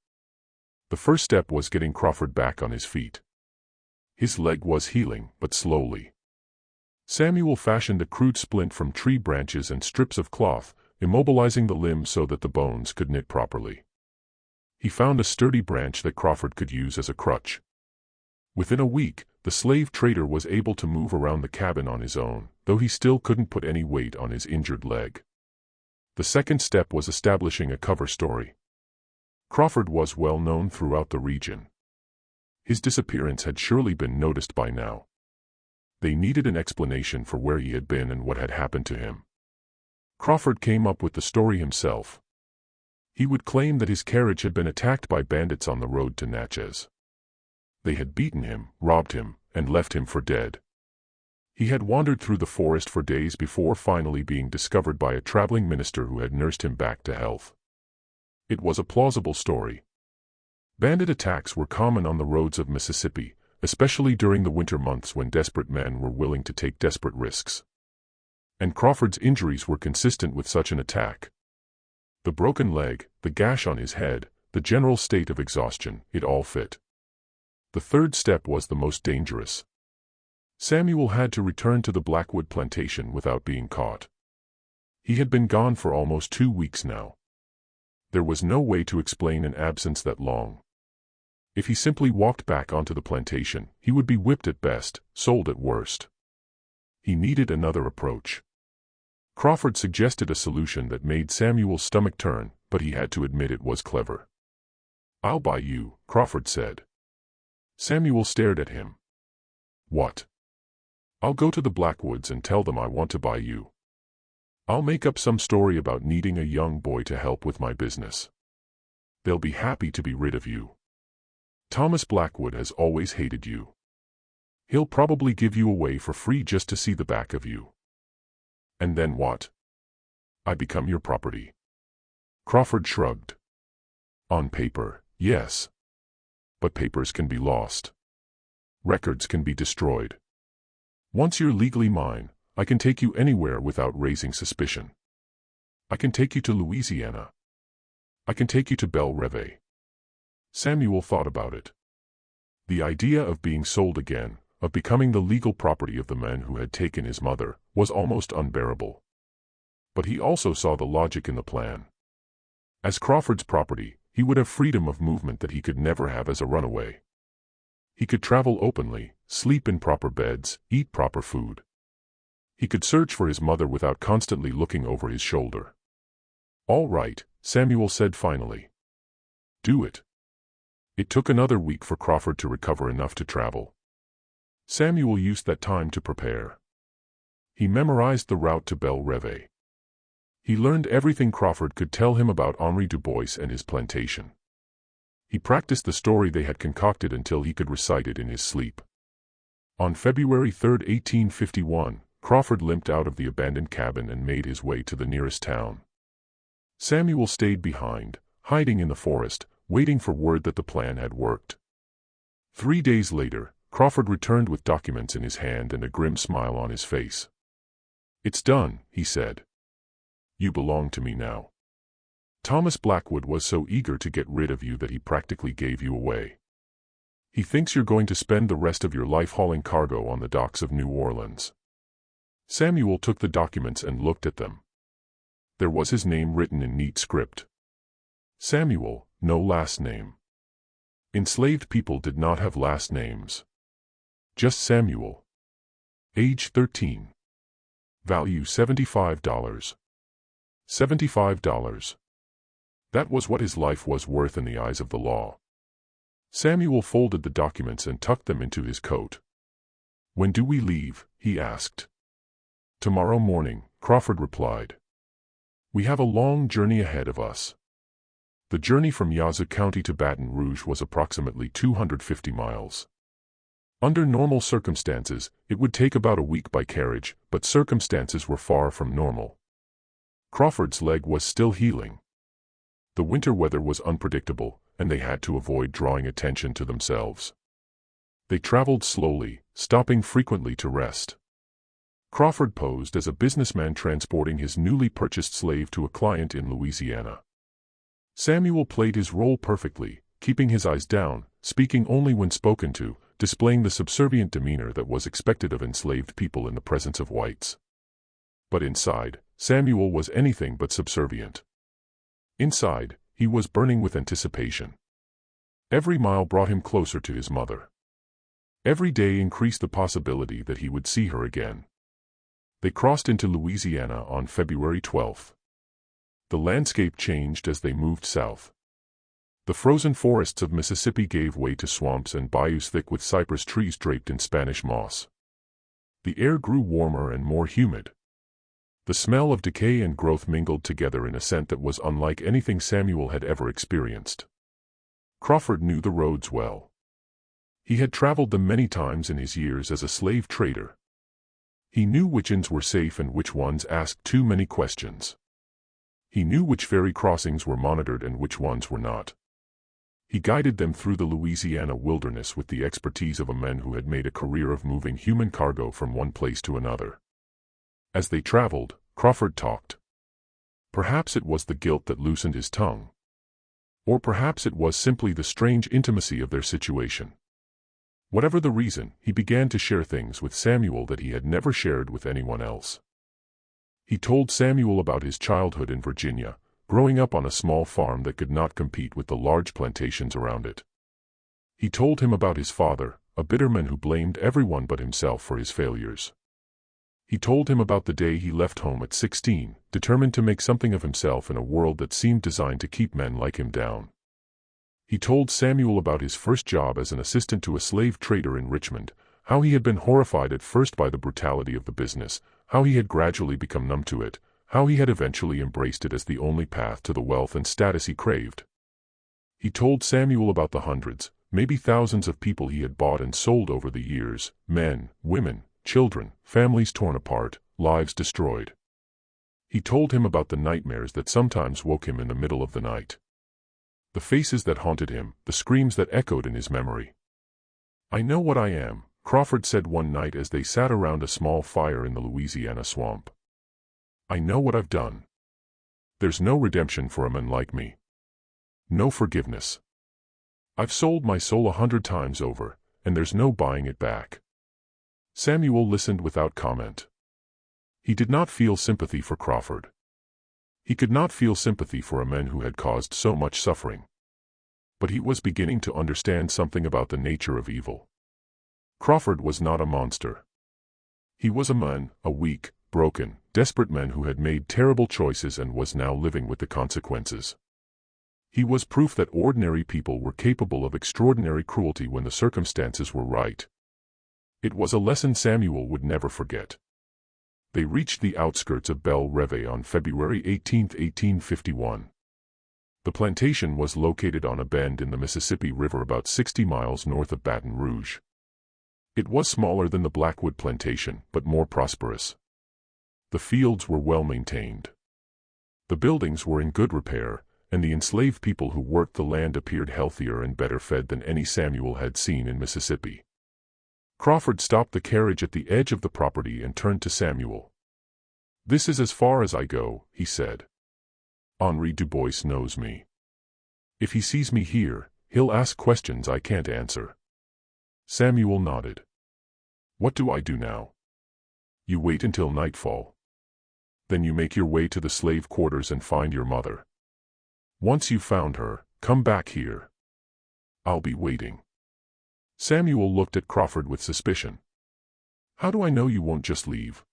The first step was getting Crawford back on his feet. His leg was healing, but slowly. Samuel fashioned a crude splint from tree branches and strips of cloth, immobilizing the limb so that the bones could knit properly. He found a sturdy branch that Crawford could use as a crutch. Within a week, the slave trader was able to move around the cabin on his own, though he still couldn't put any weight on his injured leg. The second step was establishing a cover story. Crawford was well known throughout the region. His disappearance had surely been noticed by now. They needed an explanation for where he had been and what had happened to him. Crawford came up with the story himself. He would claim that his carriage had been attacked by bandits on the road to Natchez. They had beaten him, robbed him, and left him for dead. He had wandered through the forest for days before finally being discovered by a traveling minister who had nursed him back to health. It was a plausible story. Bandit attacks were common on the roads of Mississippi, especially during the winter months when desperate men were willing to take desperate risks. And Crawford's injuries were consistent with such an attack. The broken leg, the gash on his head, the general state of exhaustion, it all fit. The third step was the most dangerous. Samuel had to return to the Blackwood plantation without being caught. He had been gone for almost 2 weeks now. There was no way to explain an absence that long. If he simply walked back onto the plantation, he would be whipped at best, sold at worst. He needed another approach. Crawford suggested a solution that made Samuel's stomach turn, but he had to admit it was clever. "I'll buy you," Crawford said. Samuel stared at him. "What?" "I'll go to the Blackwoods and tell them I want to buy you. I'll make up some story about needing a young boy to help with my business. They'll be happy to be rid of you. Thomas Blackwood has always hated you. He'll probably give you away for free just to see the back of you. And then what? I become your property." Crawford shrugged. "On paper, yes. But papers can be lost. Records can be destroyed. Once you're legally mine, I can take you anywhere without raising suspicion. I can take you to Louisiana. I can take you to Belle Reve." Samuel thought about it. The idea of being sold again, of becoming the legal property of the men who had taken his mother, was almost unbearable. But he also saw the logic in the plan. As Crawford's property, he would have freedom of movement that he could never have as a runaway. He could travel openly, sleep in proper beds, eat proper food. He could search for his mother without constantly looking over his shoulder. "All right," Samuel said finally. "Do it." It took another week for Crawford to recover enough to travel. Samuel used that time to prepare. He memorized the route to Belle Reve. He learned everything Crawford could tell him about Henri Dubois and his plantation. He practiced the story they had concocted until he could recite it in his sleep. On February 3, 1851, Crawford limped out of the abandoned cabin and made his way to the nearest town. Samuel stayed behind, hiding in the forest, waiting for word that the plan had worked. 3 days later, Crawford returned with documents in his hand and a grim smile on his face. "It's done," he said. "You belong to me now. Thomas Blackwood was so eager to get rid of you that he practically gave you away. He thinks you're going to spend the rest of your life hauling cargo on the docks of New Orleans." Samuel took the documents and looked at them. There was his name written in neat script. Samuel, no last name. Enslaved people did not have last names. Just Samuel. Age 13. Value $75. $75. That was what his life was worth in the eyes of the law. Samuel folded the documents and tucked them into his coat. "When do we leave?" he asked. "Tomorrow morning," Crawford replied. "We have a long journey ahead of us." The journey from Yazoo County to Baton Rouge was approximately 250 miles. Under normal circumstances, it would take about a week by carriage, but circumstances were far from normal. Crawford's leg was still healing. The winter weather was unpredictable, and they had to avoid drawing attention to themselves. They traveled slowly, stopping frequently to rest. Crawford posed as a businessman transporting his newly purchased slave to a client in Louisiana. Samuel played his role perfectly, keeping his eyes down, speaking only when spoken to, displaying the subservient demeanor that was expected of enslaved people in the presence of whites. But inside, Samuel was anything but subservient. Inside, he was burning with anticipation. Every mile brought him closer to his mother. Every day increased the possibility that he would see her again. They crossed into Louisiana on February 12th. The landscape changed as they moved south. The frozen forests of Mississippi gave way to swamps and bayous thick with cypress trees draped in Spanish moss. The air grew warmer and more humid. The smell of decay and growth mingled together in a scent that was unlike anything Samuel had ever experienced. Crawford knew the roads well. He had traveled them many times in his years as a slave trader. He knew which inns were safe and which ones asked too many questions. He knew which ferry crossings were monitored and which ones were not. He guided them through the Louisiana wilderness with the expertise of a man who had made a career of moving human cargo from one place to another. As they traveled, Crawford talked. Perhaps it was the guilt that loosened his tongue. Or perhaps it was simply the strange intimacy of their situation. Whatever the reason, he began to share things with Samuel that he had never shared with anyone else. He told Samuel about his childhood in Virginia, growing up on a small farm that could not compete with the large plantations around it. He told him about his father, a bitter man who blamed everyone but himself for his failures. He told him about the day he left home at 16, determined to make something of himself in a world that seemed designed to keep men like him down. He told Samuel about his first job as an assistant to a slave trader in Richmond, how he had been horrified at first by the brutality of the business, how he had gradually become numb to it, how he had eventually embraced it as the only path to the wealth and status he craved. He told Samuel about the hundreds, maybe thousands of people he had bought and sold over the years, men, women, children, families torn apart, lives destroyed. He told him about the nightmares that sometimes woke him in the middle of the night. The faces that haunted him, the screams that echoed in his memory. "I know what I am," Crawford said one night as they sat around a small fire in the Louisiana swamp. "I know what I've done. There's no redemption for a man like me. No forgiveness. I've sold my soul 100 times over, and there's no buying it back." Samuel listened without comment. He did not feel sympathy for Crawford. He could not feel sympathy for a man who had caused so much suffering. But he was beginning to understand something about the nature of evil. Crawford was not a monster. He was a man, a weak, broken, desperate man who had made terrible choices and was now living with the consequences. He was proof that ordinary people were capable of extraordinary cruelty when the circumstances were right. It was a lesson Samuel would never forget. They reached the outskirts of Belle Reve on February 18, 1851. The plantation was located on a bend in the Mississippi River about 60 miles north of Baton Rouge. It was smaller than the Blackwood plantation, but more prosperous. The fields were well maintained. The buildings were in good repair, and the enslaved people who worked the land appeared healthier and better fed than any Samuel had seen in Mississippi. Crawford stopped the carriage at the edge of the property and turned to Samuel. "This is as far as I go," he said. "Henri Dubois knows me. If he sees me here, he'll ask questions I can't answer." Samuel nodded. "What do I do now?" "You wait until nightfall. Then you make your way to the slave quarters and find your mother. Once you've found her, come back here. I'll be waiting." Samuel looked at Crawford with suspicion. "How do I know you won't just leave?"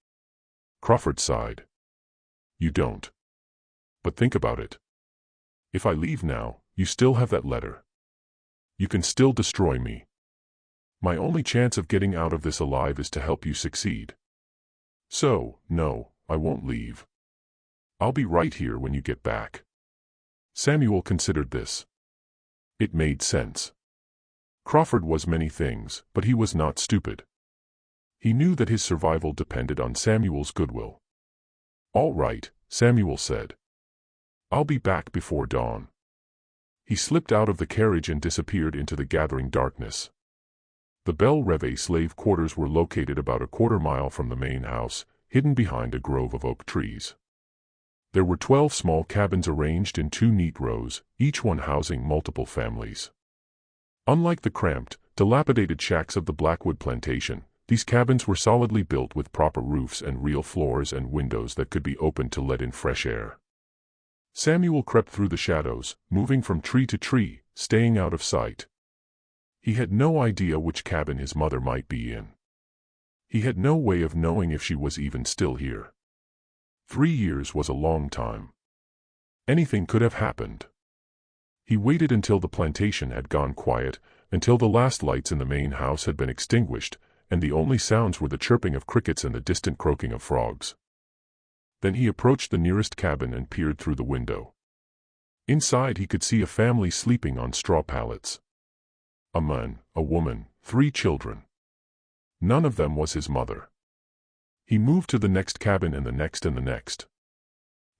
Crawford sighed. "You don't. But think about it. If I leave now, you still have that letter. You can still destroy me. My only chance of getting out of this alive is to help you succeed. So, no, I won't leave. I'll be right here when you get back." Samuel considered this. It made sense. Crawford was many things, but he was not stupid. He knew that his survival depended on Samuel's goodwill. "All right," Samuel said. "I'll be back before dawn." He slipped out of the carriage and disappeared into the gathering darkness. The Belle Reve slave quarters were located about a quarter-mile from the main house, hidden behind a grove of oak trees. There were 12 small cabins arranged in 2 neat rows, each one housing multiple families. Unlike the cramped, dilapidated shacks of the Blackwood plantation, these cabins were solidly built with proper roofs and real floors and windows that could be opened to let in fresh air. Samuel crept through the shadows, moving from tree to tree, staying out of sight. He had no idea which cabin his mother might be in. He had no way of knowing if she was even still here. 3 years was a long time. Anything could have happened. He waited until the plantation had gone quiet, until the last lights in the main house had been extinguished, and the only sounds were the chirping of crickets and the distant croaking of frogs. Then he approached the nearest cabin and peered through the window. Inside he could see a family sleeping on straw pallets. A man, a woman, 3 children. None of them was his mother. He moved to the next cabin and the next and the next.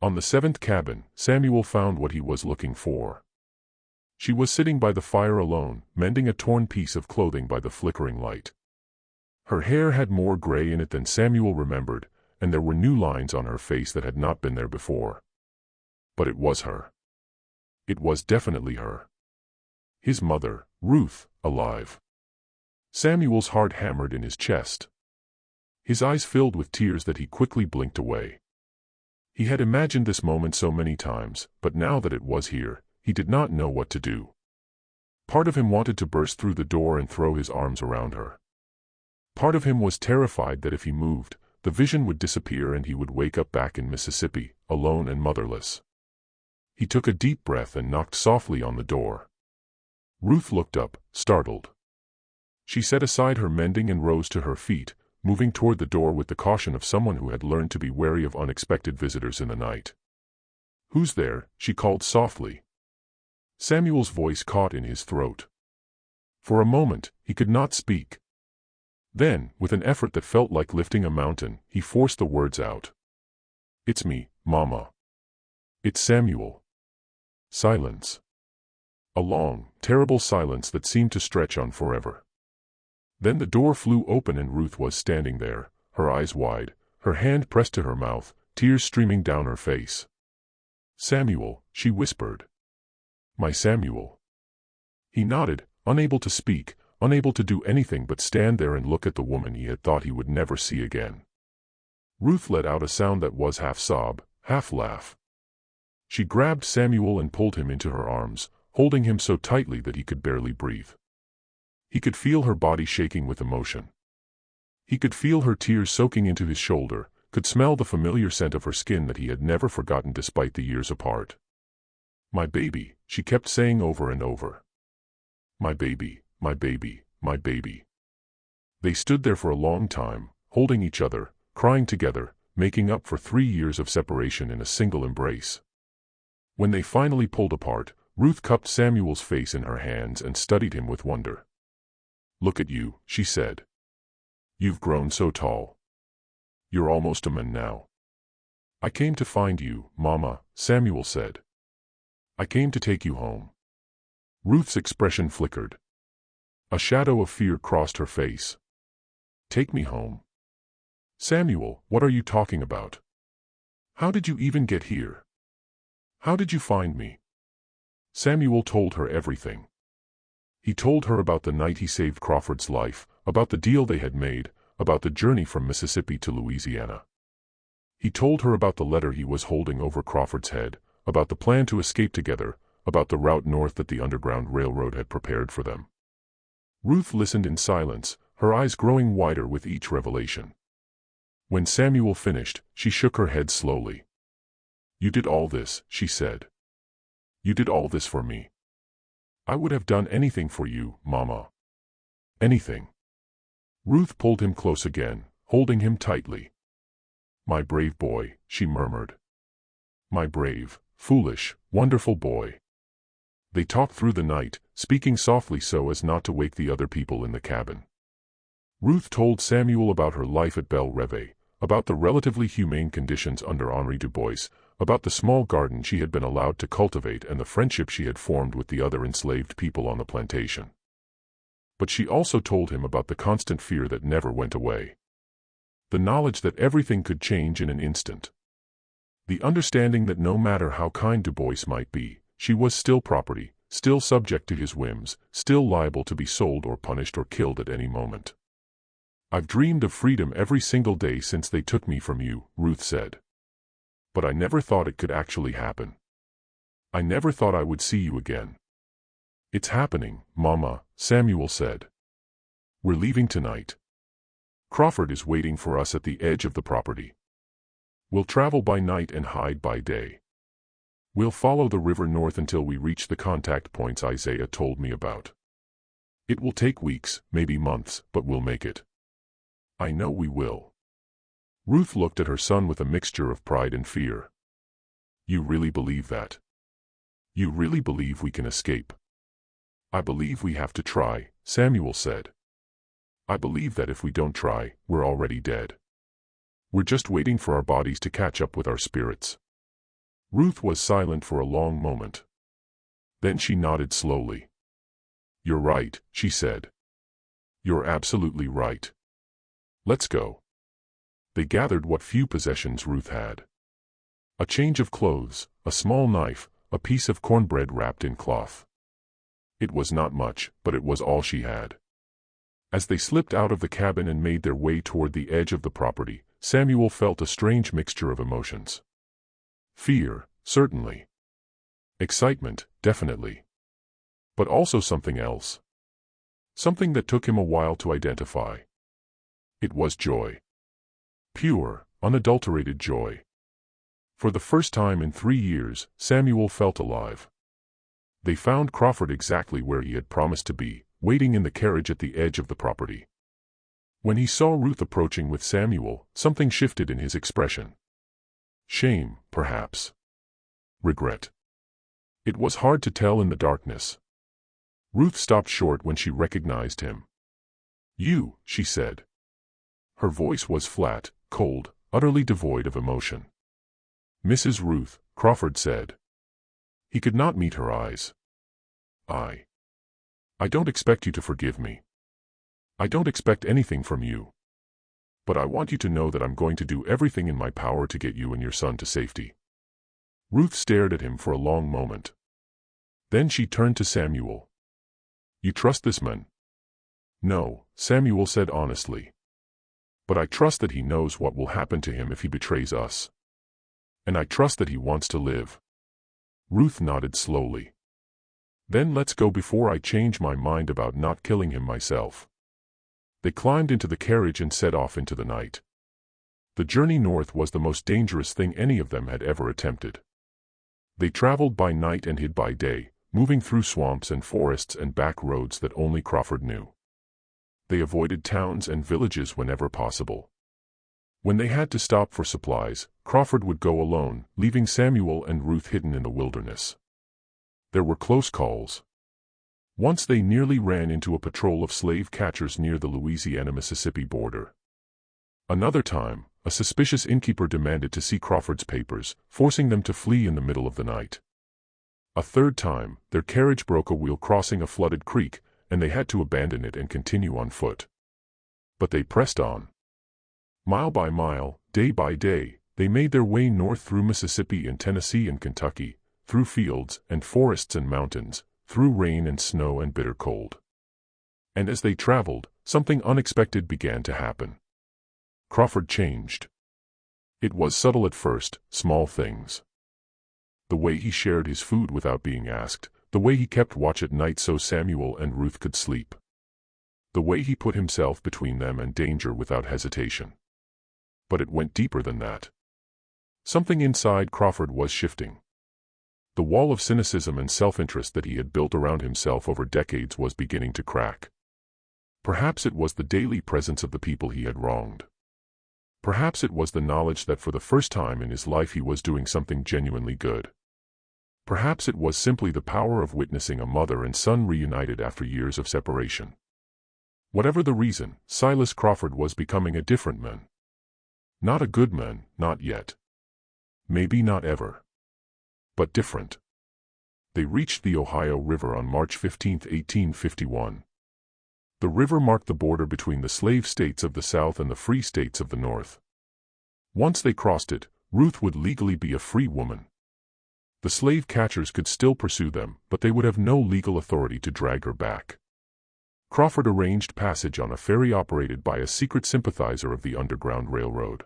On the 7th cabin, Samuel found what he was looking for. She was sitting by the fire alone, mending a torn piece of clothing by the flickering light. Her hair had more gray in it than Samuel remembered, and there were new lines on her face that had not been there before. But it was her. It was definitely her. His mother, Ruth, alive. Samuel's heart hammered in his chest. His eyes filled with tears that he quickly blinked away. He had imagined this moment so many times, but now that it was here, he did not know what to do. Part of him wanted to burst through the door and throw his arms around her. Part of him was terrified that if he moved, the vision would disappear and he would wake up back in Mississippi, alone and motherless. He took a deep breath and knocked softly on the door. Ruth looked up, startled. She set aside her mending and rose to her feet, moving toward the door with the caution of someone who had learned to be wary of unexpected visitors in the night. "Who's there?" she called softly. Samuel's voice caught in his throat. For a moment, he could not speak. Then, with an effort that felt like lifting a mountain, he forced the words out. "It's me, Mama. It's Samuel." Silence. A long, terrible silence that seemed to stretch on forever. Then the door flew open and Ruth was standing there, her eyes wide, her hand pressed to her mouth, tears streaming down her face. "Samuel," she whispered. "My Samuel." He nodded, unable to speak, unable to do anything but stand there and look at the woman he had thought he would never see again. Ruth let out a sound that was half sob, half laugh. She grabbed Samuel and pulled him into her arms, holding him so tightly that he could barely breathe. He could feel her body shaking with emotion. He could feel her tears soaking into his shoulder, could smell the familiar scent of her skin that he had never forgotten despite the years apart. "My baby," she kept saying over and over. "My baby, my baby, my baby." They stood there for a long time, holding each other, crying together, making up for 3 years of separation in a single embrace. When they finally pulled apart, Ruth cupped Samuel's face in her hands and studied him with wonder. "Look at you," she said. "You've grown so tall. You're almost a man now." "I came to find you, Mama," Samuel said. "I came to take you home." Ruth's expression flickered. A shadow of fear crossed her face. "Take me home." "Samuel, what are you talking about? How did you even get here? How did you find me?" Samuel told her everything. He told her about the night he saved Crawford's life, about the deal they had made, about the journey from Mississippi to Louisiana. He told her about the letter he was holding over Crawford's head, about the plan to escape together, about the route north that the Underground Railroad had prepared for them. Ruth listened in silence, her eyes growing wider with each revelation. When Samuel finished, she shook her head slowly. "You did all this," she said. "You did all this for me. I would have done anything for you, Mama. Anything." Ruth pulled him close again, holding him tightly. "My brave boy," she murmured. "My brave, foolish, wonderful boy." They talked through the night, speaking softly so as not to wake the other people in the cabin. Ruth told Samuel about her life at Belle Reve, about the relatively humane conditions under Henri Dubois, about the small garden she had been allowed to cultivate and the friendship she had formed with the other enslaved people on the plantation. But she also told him about the constant fear that never went away. The knowledge that everything could change in an instant. The understanding that no matter how kind Du Bois might be, she was still property, still subject to his whims, still liable to be sold or punished or killed at any moment. "I've dreamed of freedom every single day since they took me from you," Ruth said. "But I never thought it could actually happen. I never thought I would see you again." "It's happening, Mama," Samuel said. "We're leaving tonight. Crawford is waiting for us at the edge of the property. We'll travel by night and hide by day. We'll follow the river north until we reach the contact points Isaiah told me about. It will take weeks, maybe months, but we'll make it. I know we will." Ruth looked at her son with a mixture of pride and fear. "You really believe that? You really believe we can escape?" "I believe we have to try," Samuel said. "I believe that if we don't try, we're already dead. We're just waiting for our bodies to catch up with our spirits." Ruth was silent for a long moment. Then she nodded slowly. "You're right," she said. "You're absolutely right. Let's go." They gathered what few possessions Ruth had. A change of clothes, a small knife, a piece of cornbread wrapped in cloth. It was not much, but it was all she had. As they slipped out of the cabin and made their way toward the edge of the property, Samuel felt a strange mixture of emotions. Fear, certainly. Excitement, definitely. But also something else. Something that took him a while to identify. It was joy. Pure, unadulterated joy. For the first time in 3 years, Samuel felt alive. They found Crawford exactly where he had promised to be, waiting in the carriage at the edge of the property. When he saw Ruth approaching with Samuel, something shifted in his expression. Shame, perhaps. Regret. It was hard to tell in the darkness. Ruth stopped short when she recognized him. "You," she said. Her voice was flat, cold, utterly devoid of emotion. "Mrs. Ruth," Crawford said. He could not meet her eyes. I don't expect you to forgive me. I don't expect anything from you. But I want you to know that I'm going to do everything in my power to get you and your son to safety." Ruth stared at him for a long moment. Then she turned to Samuel. "You trust this man?" "No," Samuel said honestly. "But I trust that he knows what will happen to him if he betrays us. And I trust that he wants to live." Ruth nodded slowly. "Then let's go before I change my mind about not killing him myself." They climbed into the carriage and set off into the night. The journey north was the most dangerous thing any of them had ever attempted. They traveled by night and hid by day, moving through swamps and forests and back roads that only Crawford knew. They avoided towns and villages whenever possible. When they had to stop for supplies, Crawford would go alone, leaving Samuel and Ruth hidden in the wilderness. There were close calls. Once they nearly ran into a patrol of slave catchers near the Louisiana-Mississippi border. Another time, a suspicious innkeeper demanded to see Crawford's papers, forcing them to flee in the middle of the night. A third time, their carriage broke a wheel crossing a flooded creek, and they had to abandon it and continue on foot. But they pressed on. Mile by mile, day by day, they made their way north through Mississippi and Tennessee and Kentucky, through fields and forests and mountains, through rain and snow and bitter cold. And as they traveled, something unexpected began to happen. Crawford changed. It was subtle at first, small things. The way he shared his food without being asked, the way he kept watch at night so Samuel and Ruth could sleep. The way he put himself between them and danger without hesitation. But it went deeper than that. Something inside Crawford was shifting. The wall of cynicism and self-interest that he had built around himself over decades was beginning to crack. Perhaps it was the daily presence of the people he had wronged. Perhaps it was the knowledge that for the first time in his life he was doing something genuinely good. Perhaps it was simply the power of witnessing a mother and son reunited after years of separation. Whatever the reason, Silas Crawford was becoming a different man. Not a good man, not yet. Maybe not ever. But different. They reached the Ohio River on March 15, 1851. The river marked the border between the slave states of the South and the free states of the North. Once they crossed it, Ruth would legally be a free woman. The slave catchers could still pursue them, but they would have no legal authority to drag her back. Crawford arranged passage on a ferry operated by a secret sympathizer of the Underground Railroad.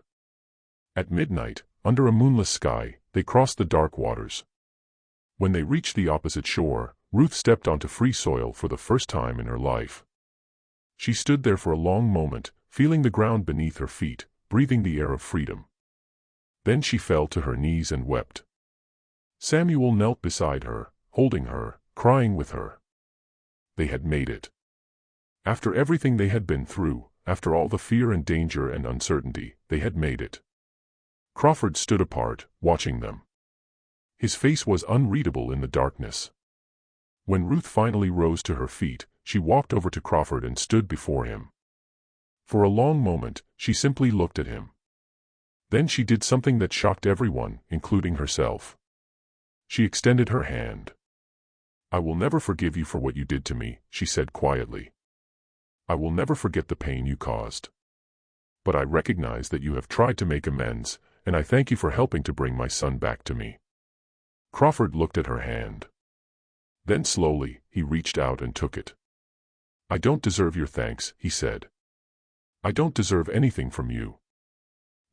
At midnight, under a moonless sky, they crossed the dark waters. When they reached the opposite shore, Ruth stepped onto free soil for the first time in her life. She stood there for a long moment, feeling the ground beneath her feet, breathing the air of freedom. Then she fell to her knees and wept. Samuel knelt beside her, holding her, crying with her. They had made it. After everything they had been through, after all the fear and danger and uncertainty, they had made it. Crawford stood apart, watching them. His face was unreadable in the darkness. When Ruth finally rose to her feet, she walked over to Crawford and stood before him. For a long moment, she simply looked at him. Then she did something that shocked everyone, including herself. She extended her hand. "I will never forgive you for what you did to me," she said quietly. "I will never forget the pain you caused. But I recognize that you have tried to make amends, and I thank you for helping to bring my son back to me." Crawford looked at her hand. Then slowly, he reached out and took it. "I don't deserve your thanks," he said. "I don't deserve anything from you.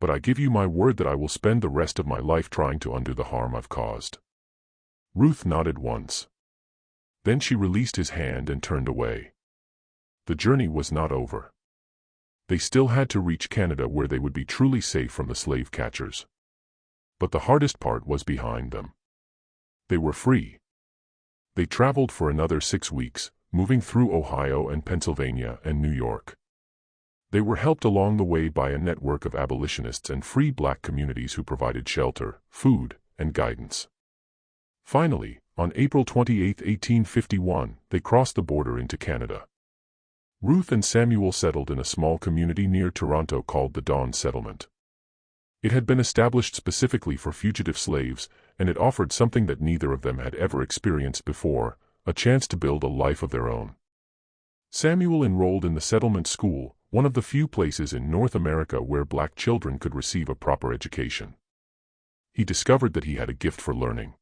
But I give you my word that I will spend the rest of my life trying to undo the harm I've caused." Ruth nodded once. Then she released his hand and turned away. The journey was not over. They still had to reach Canada, where they would be truly safe from the slave catchers. But the hardest part was behind them. They were free. They traveled for another 6 weeks, moving through Ohio and Pennsylvania and New York. They were helped along the way by a network of abolitionists and free black communities who provided shelter, food, and guidance. Finally, on April 28, 1851, they crossed the border into Canada. Ruth and Samuel settled in a small community near Toronto called the Dawn Settlement. It had been established specifically for fugitive slaves, and it offered something that neither of them had ever experienced before, a chance to build a life of their own. Samuel enrolled in the settlement school, one of the few places in North America where black children could receive a proper education. He discovered that he had a gift for learning.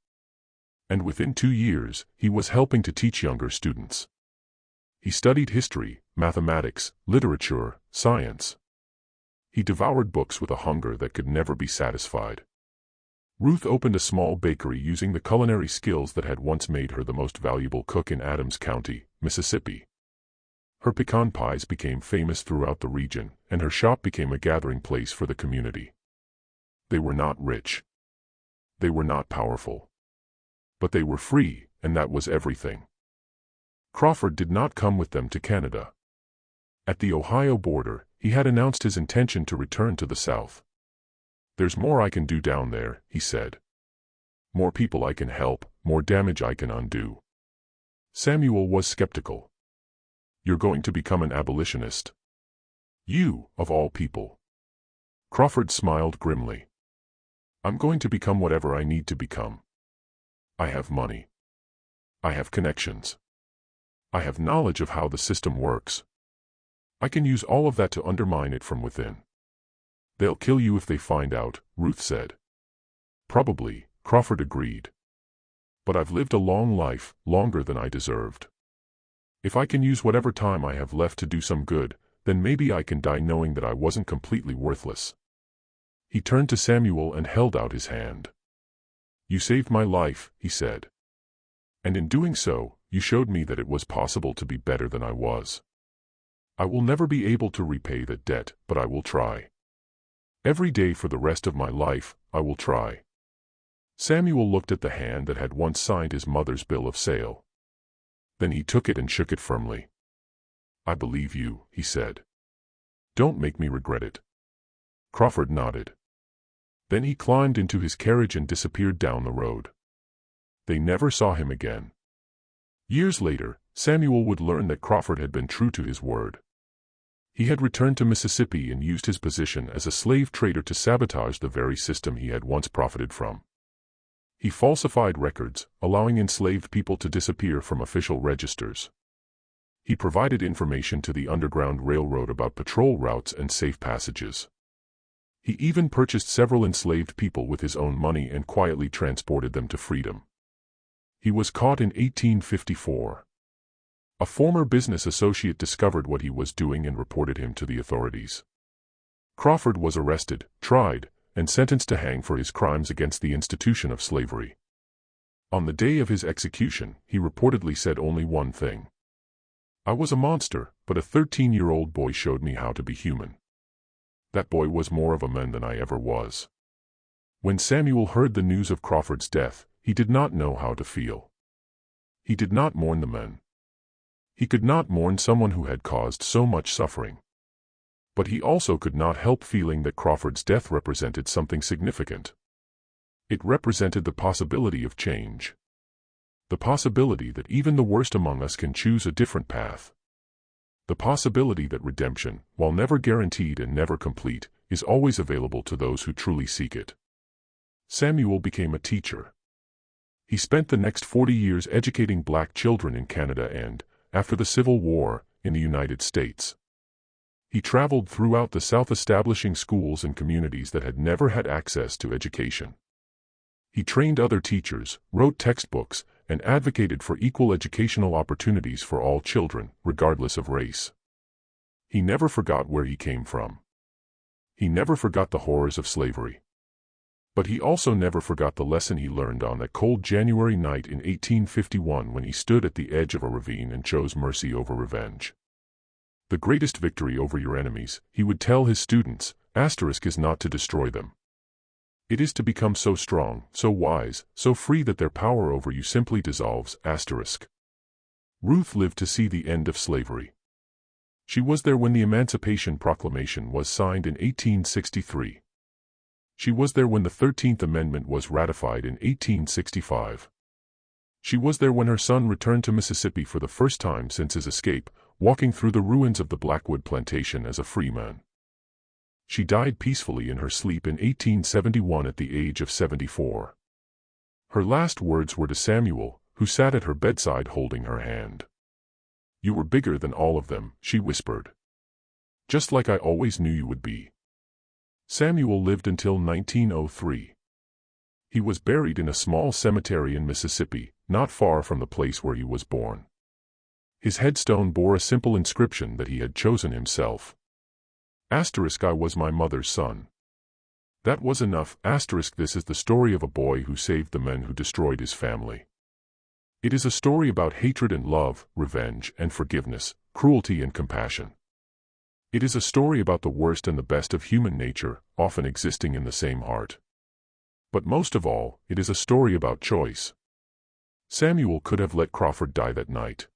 And within 2 years, he was helping to teach younger students. He studied history, mathematics, literature, science. He devoured books with a hunger that could never be satisfied. Ruth opened a small bakery using the culinary skills that had once made her the most valuable cook in Adams County, Mississippi. Her pecan pies became famous throughout the region, and her shop became a gathering place for the community. They were not rich. They were not powerful. But they were free, and that was everything. Crawford did not come with them to Canada. At the Ohio border, he had announced his intention to return to the South. "There's more I can do down there," he said. "More people I can help, more damage I can undo." Samuel was skeptical. "You're going to become an abolitionist? You, of all people?" Crawford smiled grimly. "I'm going to become whatever I need to become. I have money. I have connections. I have knowledge of how the system works. I can use all of that to undermine it from within." "They'll kill you if they find out," Ruth said. "Probably," Crawford agreed. "But I've lived a long life, longer than I deserved. If I can use whatever time I have left to do some good, then maybe I can die knowing that I wasn't completely worthless." He turned to Samuel and held out his hand. "You saved my life," he said. "And in doing so, you showed me that it was possible to be better than I was. I will never be able to repay that debt, but I will try. Every day for the rest of my life, I will try." Samuel looked at the hand that had once signed his mother's bill of sale. Then he took it and shook it firmly. "I believe you," he said. "Don't make me regret it." Crawford nodded. Then he climbed into his carriage and disappeared down the road. They never saw him again. Years later, Samuel would learn that Crawford had been true to his word. He had returned to Mississippi and used his position as a slave trader to sabotage the very system he had once profited from. He falsified records, allowing enslaved people to disappear from official registers. He provided information to the Underground Railroad about patrol routes and safe passages. He even purchased several enslaved people with his own money and quietly transported them to freedom. He was caught in 1854. A former business associate discovered what he was doing and reported him to the authorities. Crawford was arrested, tried, and sentenced to hang for his crimes against the institution of slavery. On the day of his execution, he reportedly said only one thing. "I was a monster, but a 13-year-old boy showed me how to be human. That boy was more of a man than I ever was." When Samuel heard the news of Crawford's death, he did not know how to feel. He did not mourn the men. He could not mourn someone who had caused so much suffering. But he also could not help feeling that Crawford's death represented something significant. It represented the possibility of change. The possibility that even the worst among us can choose a different path. The possibility that redemption, while never guaranteed and never complete, is always available to those who truly seek it. Samuel became a teacher. He spent the next 40 years educating black children in Canada and, after the Civil War, in the United States. He traveled throughout the South establishing schools and communities that had never had access to education. He trained other teachers, wrote textbooks, and advocated for equal educational opportunities for all children, regardless of race. He never forgot where he came from. He never forgot the horrors of slavery. But he also never forgot the lesson he learned on that cold January night in 1851 when he stood at the edge of a ravine and chose mercy over revenge. The greatest victory over your enemies, he would tell his students, is not to destroy them. It is to become so strong, so wise, so free that their power over you simply dissolves. Ruth lived to see the end of slavery. She was there when the Emancipation Proclamation was signed in 1863. She was there when the 13th Amendment was ratified in 1865. She was there when her son returned to Mississippi for the first time since his escape, walking through the ruins of the Blackwood Plantation as a free man. She died peacefully in her sleep in 1871 at the age of 74. Her last words were to Samuel, who sat at her bedside holding her hand. "You were bigger than all of them," she whispered. "Just like I always knew you would be." Samuel lived until 1903. He was buried in a small cemetery in Mississippi, not far from the place where he was born. His headstone bore a simple inscription that he had chosen himself. "I was my mother's son." That was enough. This is the story of a boy who saved the men who destroyed his family. It is a story about hatred and love, revenge and forgiveness, cruelty and compassion. It is a story about the worst and the best of human nature, often existing in the same heart. But most of all, it is a story about choice. Samuel could have let Crawford die that night.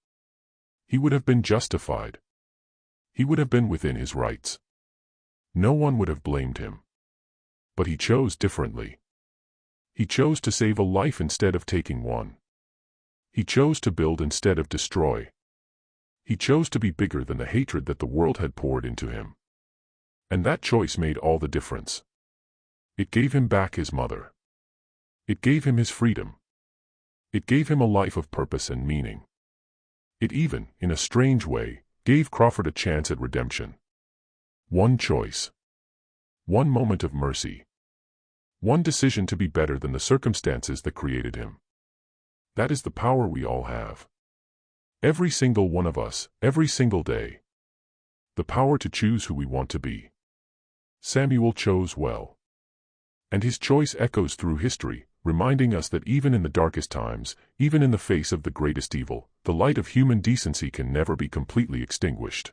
He would have been justified. He would have been within his rights. No one would have blamed him. But he chose differently. He chose to save a life instead of taking one. He chose to build instead of destroy. He chose to be bigger than the hatred that the world had poured into him. And that choice made all the difference. It gave him back his mother. It gave him his freedom. It gave him a life of purpose and meaning. It even, in a strange way, gave Crawford a chance at redemption. One choice. One moment of mercy. One decision to be better than the circumstances that created him. That is the power we all have. Every single one of us, every single day. The power to choose who we want to be. Samuel chose well. And his choice echoes through history, reminding us that even in the darkest times, even in the face of the greatest evil, the light of human decency can never be completely extinguished.